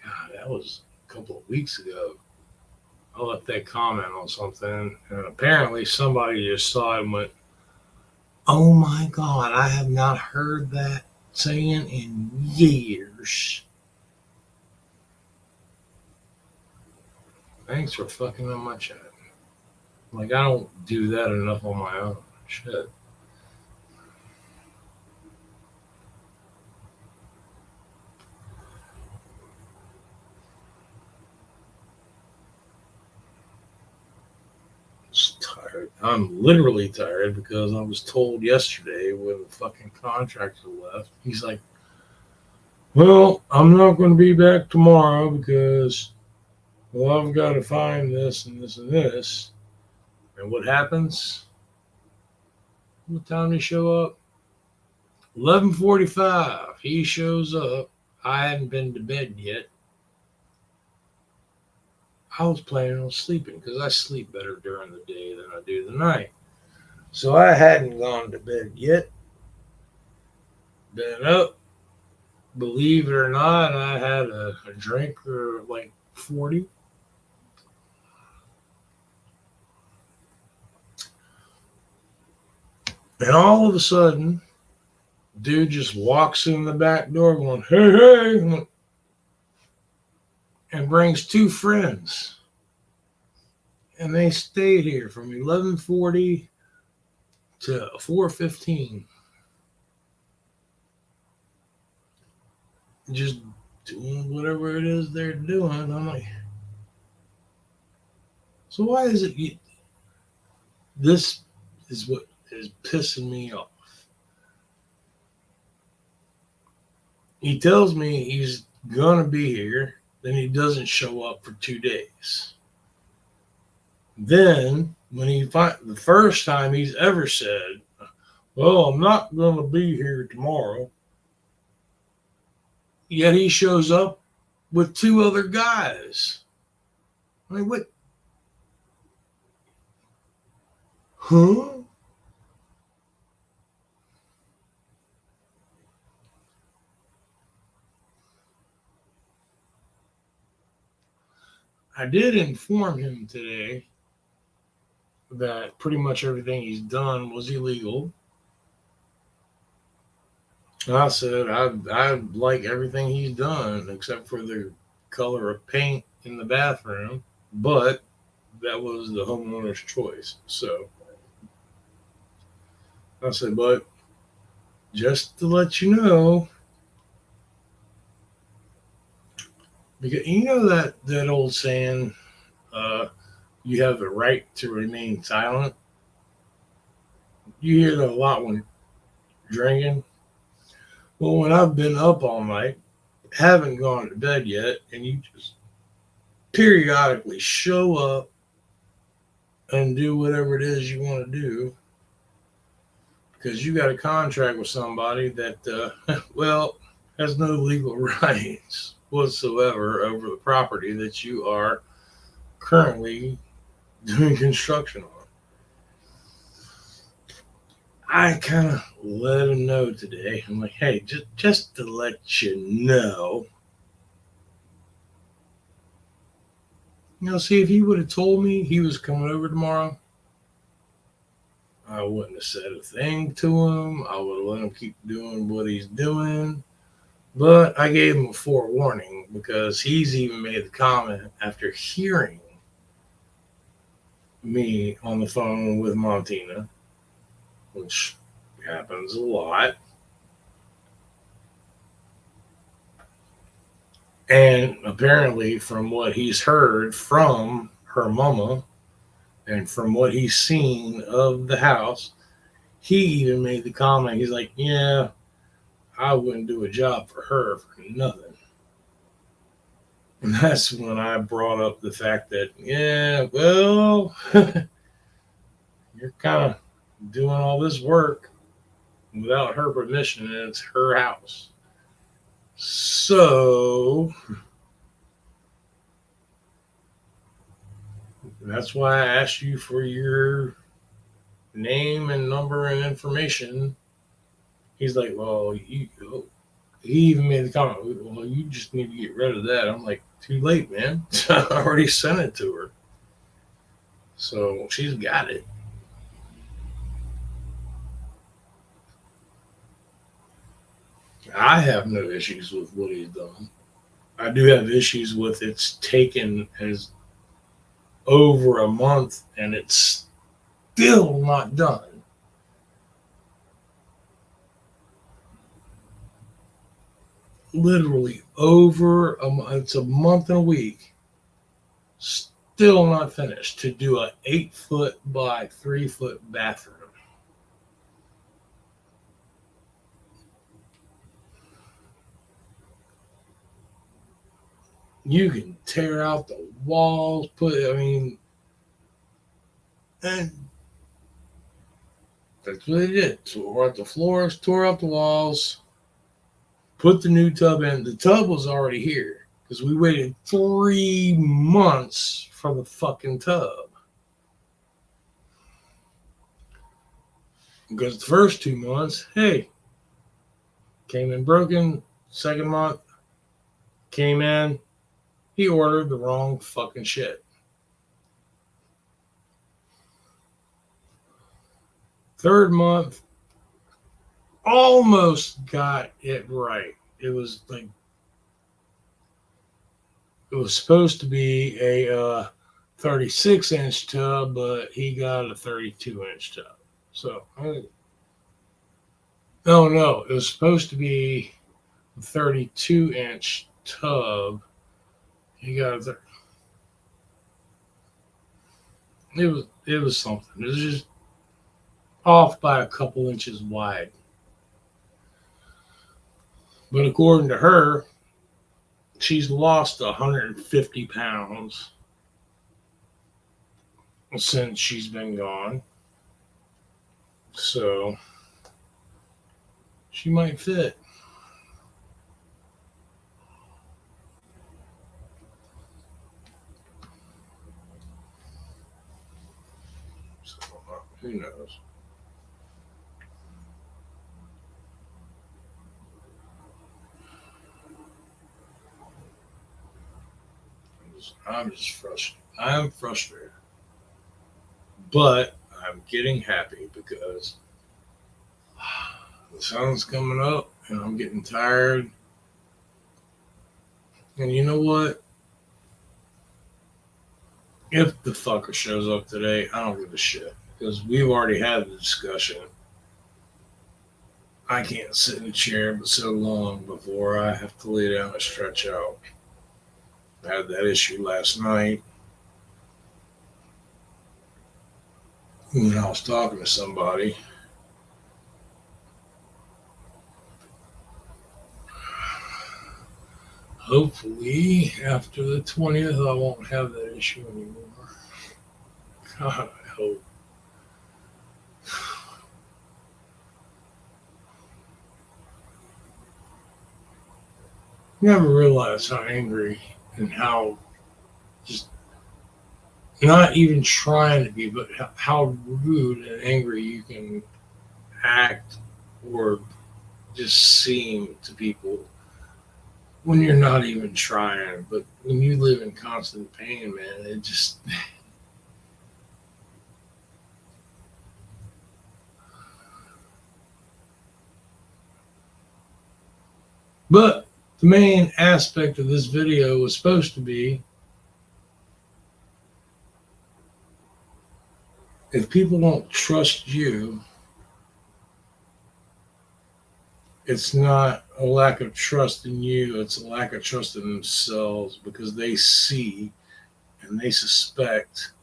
God, that was a couple of weeks ago. I left that comment on something, and apparently somebody just saw it and went, "Oh my God, I have not heard that saying in years." Thanks for fucking up my chat. Like, I don't do that enough on my own. Shit. Just tired. I'm literally tired because I was told yesterday when the fucking contractor left, he's like, "Well, I'm not going to be back tomorrow because, well, I've got to find this and this and this." And what happens? What time did he show up? 11:45. He shows up. I hadn't been to bed yet. I was planning on sleeping because I sleep better during the day than I do the night. So I hadn't gone to bed yet. Been up. Believe it or not, I had a drink or like 40. And all of a sudden, dude just walks in the back door going, "Hey, hey," and brings two friends. And they stayed here from 11:40 to 4:15. Just doing whatever it is they're doing. I'm like, so why is it this is what is pissing me off. He tells me he's gonna be here, then he doesn't show up for 2 days. Then when the first time he's ever said, "Well, I'm not gonna be here tomorrow," yet he shows up with two other guys. I mean, what? Huh? I did inform him today that pretty much everything he's done was illegal. And I said I like everything he's done except for the color of paint in the bathroom, but that was the homeowner's choice. So I said, but just to let you know, because you know that old saying, you have the right to remain silent. You hear that a lot when drinking. Well, when I've been up all night, haven't gone to bed yet, and you just periodically show up and do whatever it is you want to do because you got a contract with somebody that, well, has no legal rights whatsoever over the property that you are currently doing construction on. I kind of let him know today. I'm like, hey, just to let you know. See, if he would have told me he was coming over tomorrow, I wouldn't have said a thing to him. I would have let him keep doing what he's doing. But I gave him a forewarning because he's even made the comment after hearing me on the phone with Montina, which happens a lot. And apparently, from what he's heard from her mama and from what he's seen of the house, he even made the comment. He's like, yeah, I wouldn't do a job for her for nothing. And that's when I brought up the fact that, yeah, well, you're kind of doing all this work without her permission, and it's her house. So that's why I asked you for your name and number and information. He's like, well, he even made the comment, well, you just need to get rid of that. I'm like, too late, man. I already sent it to her. So she's got it. I have no issues with what he's done. I do have issues with it's taken as over a month and it's still not done. Literally over a month. It's a month and a week. Still not finished to do a 8-foot by 3-foot bathroom. You can tear out the walls, and that's what they did. Tore out the floors, tore out the walls, put the new tub in. The tub was already here because we waited 3 months for the fucking tub. Because the first 2 months, hey, came in broken. Second month, came in, he ordered the wrong fucking shit. Third month, almost got it right. It was supposed to be a 36-inch tub, but he got a 32-inch tub. So, no, it was supposed to be a 32-inch tub. He got a it was something. It was just off by a couple inches wide. But according to her, she's lost 150 pounds since she's been gone. So she might fit. So who knows? I'm just frustrated. I'm frustrated. But I'm getting happy because the sun's coming up and I'm getting tired. And you know what? If the fucker shows up today, I don't give a shit. Because we've already had the discussion. I can't sit in a chair but so long before I have to lay down and stretch out. I had that issue last night when I was talking to somebody. Hopefully, after the 20th, I won't have that issue anymore. God, I hope. You never realize how angry and how just not even trying to be, but how rude and angry you can act or just seem to people when you're not even trying. But when you live in constant pain, man, it just. But the main aspect of this video was supposed to be if people don't trust you, it's not a lack of trust in you, it's a lack of trust in themselves because they see and they suspect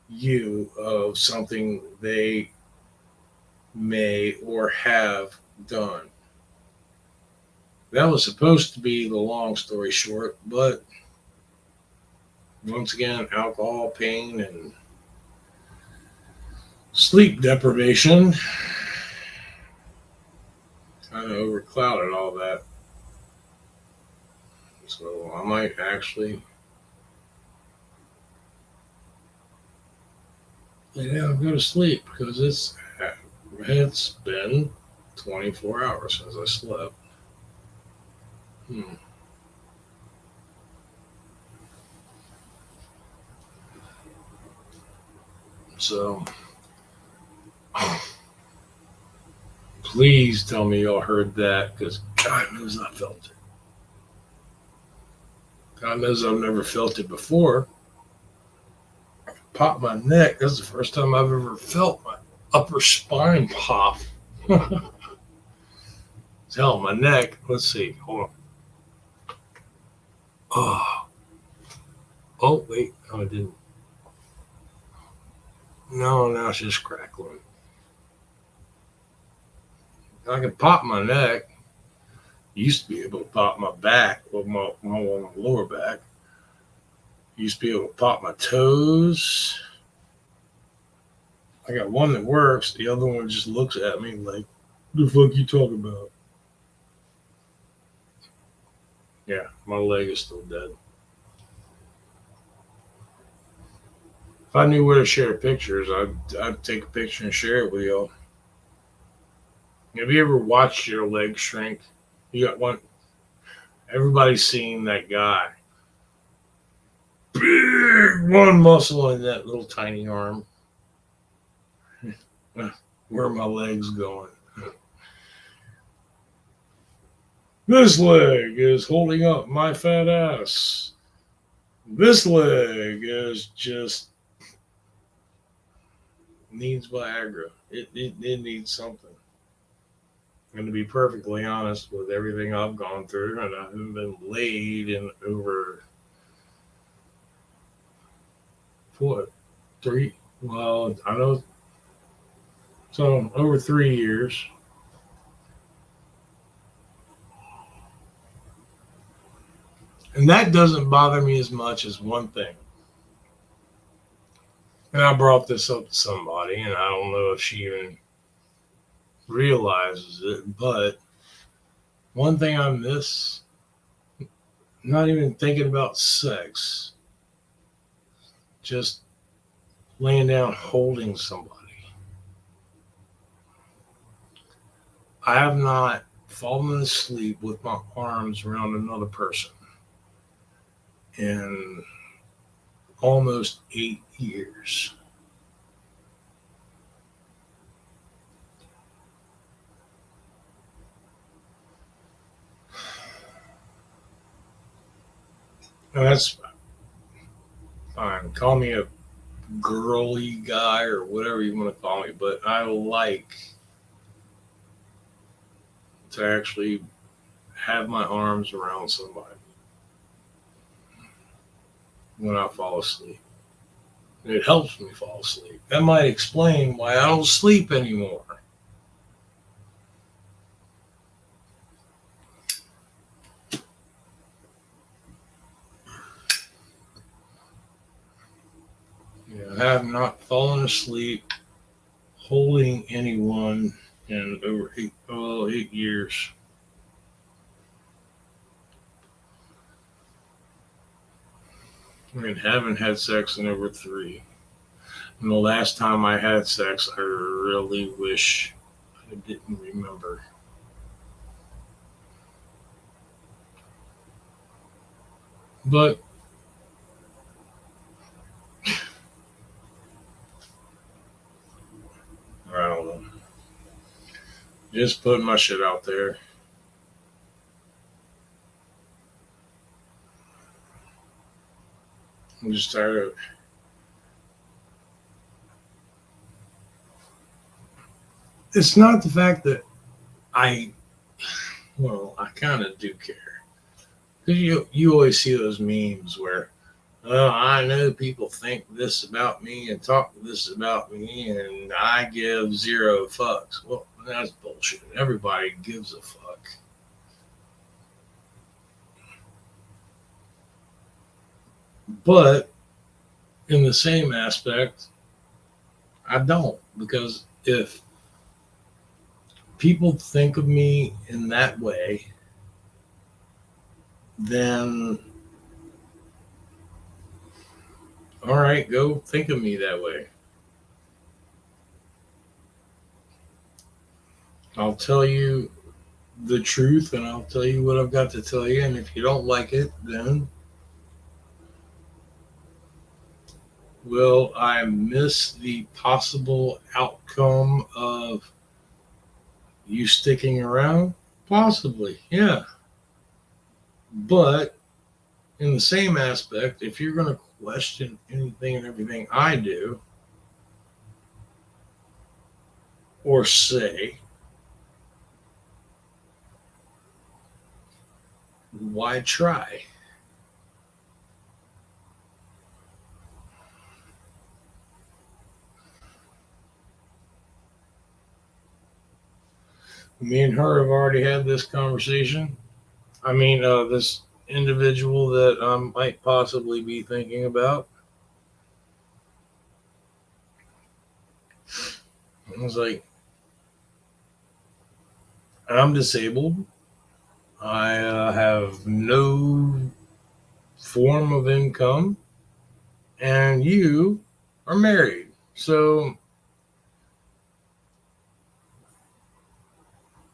you of something they may or have done. That was supposed to be the long story short, but once again, alcohol, pain, and sleep deprivation kind of overclouded all that. So I might actually lay down and go to sleep because it's been 24 hours since I slept. So please tell me y'all heard that because God knows I felt it. God knows I've never felt it before. Pop my neck. That's the first time I've ever felt my upper spine pop. Hell, my neck. Let's see. Hold on. Oh, wait. No, it didn't. No, now it's just crackling. I can pop my neck. Used to be able to pop my back with my lower back. Used to be able to pop my toes. I got one that works. The other one just looks at me like, the fuck you talking about? Yeah, my leg is still dead. If I knew where to share pictures, I'd take a picture and share it with y'all. Have you ever watched your leg shrink? You got one. Everybody's seen that guy. Big one muscle in that little tiny arm. Where are my legs going? This leg is holding up my fat ass. This leg is just needs Viagra. It needs something. And to be perfectly honest, with everything I've gone through, and I haven't been laid in over what, 3? Well, I know. So over 3 years. And that doesn't bother me as much as one thing. And I brought this up to somebody, and I don't know if she even realizes it, but one thing I miss, not even thinking about sex, just laying down holding somebody. I have not fallen asleep with my arms around another person in almost 8 years. Now that's fine. Call me a girly guy or whatever you want to call me, but I like to actually have my arms around somebody when I fall asleep. It helps me fall asleep. That might explain why I don't sleep anymore. I have not fallen asleep holding anyone in over 8 years. I mean, haven't had sex in over 3. And the last time I had sex, I really wish I I didn't remember. But I don't know. Just putting my shit out there. I'm just tired of. It's not the fact that I. Well, I kind of do care. Because you always see those memes where, oh, I know people think this about me and talk this about me, and I give zero fucks. Well, that's bullshit. Everybody gives a fuck. But in the same aspect, I don't. Because if people think of me in that way, then all right, go think of me that way. I'll tell you the truth and I'll tell you what I've got to tell you. And if you don't like it, then will I miss the possible outcome of you sticking around? Possibly, yeah. But in the same aspect, if you're going to question anything and everything I do or say, why try? Me and her have already had this conversation. I mean, this individual that I might possibly be thinking about. I was like, I'm disabled. I have no form of income, and you are married. So,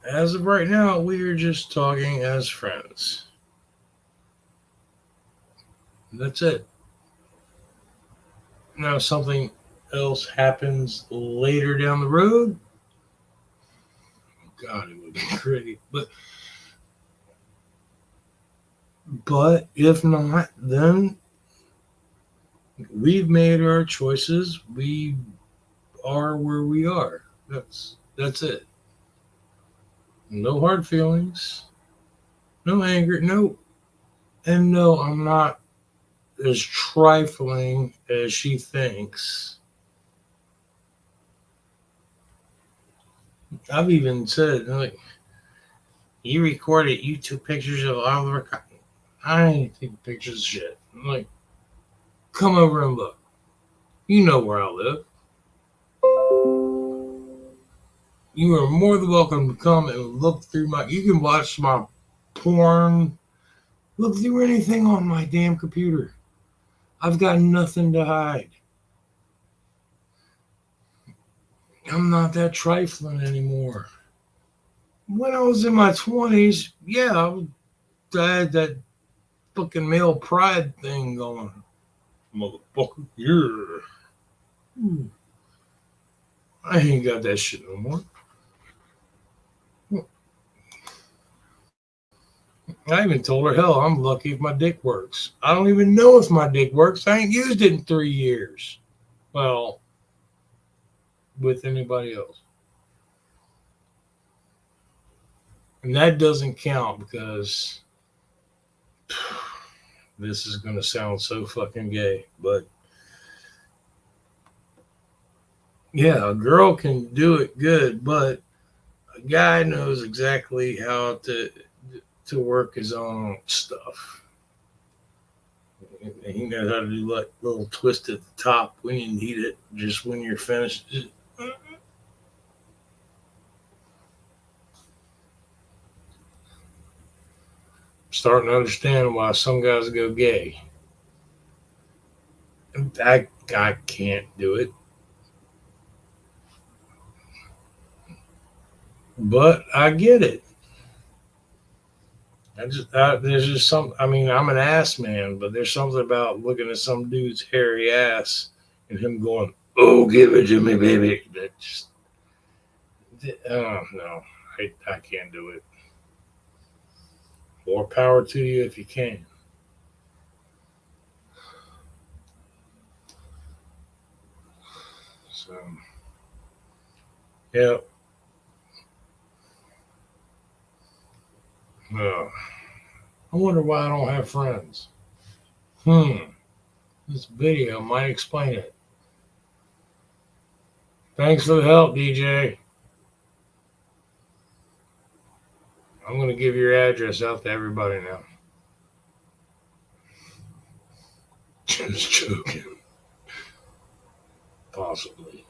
as of right now, we are just talking as friends. That's it. Now, something else happens later down the road. God, it would be great. But if not, then we've made our choices. We are where we are. That's it. No hard feelings, no anger, no, and no, I'm not as trifling as she thinks. I've even said, like, you recorded, you took pictures of Oliver. I ain't taking pictures of shit. I'm like, come over and look. You know where I live. You are more than welcome to come and look through my. You can watch my porn. Look through anything on my damn computer. I've got nothing to hide. I'm not that trifling anymore. When I was in my 20s, yeah, I had that fucking male pride thing going. Motherfucker, yeah. I ain't got that shit no more. I even told her, hell, I'm lucky if my dick works. I don't even know if my dick works. I ain't used it in 3 years. Well, with anybody else. And that doesn't count because this is going to sound so fucking gay. But yeah, a girl can do it good, but a guy knows exactly how to work his own stuff. He knows how to do like little twist at the top when you need it, just when you're finished. Starting to understand why some guys go gay. I can't do it. But I get it. There's just some. I mean, I'm an ass man, but there's something about looking at some dude's hairy ass and him going, "Oh, give it to me, baby." That just, oh no, I can't do it. More power to you if you can. So, yeah. Uh, I wonder why I don't have friends. This video might explain it. Thanks for the help, DJ. I'm going to give your address out to everybody now. Just joking. Possibly.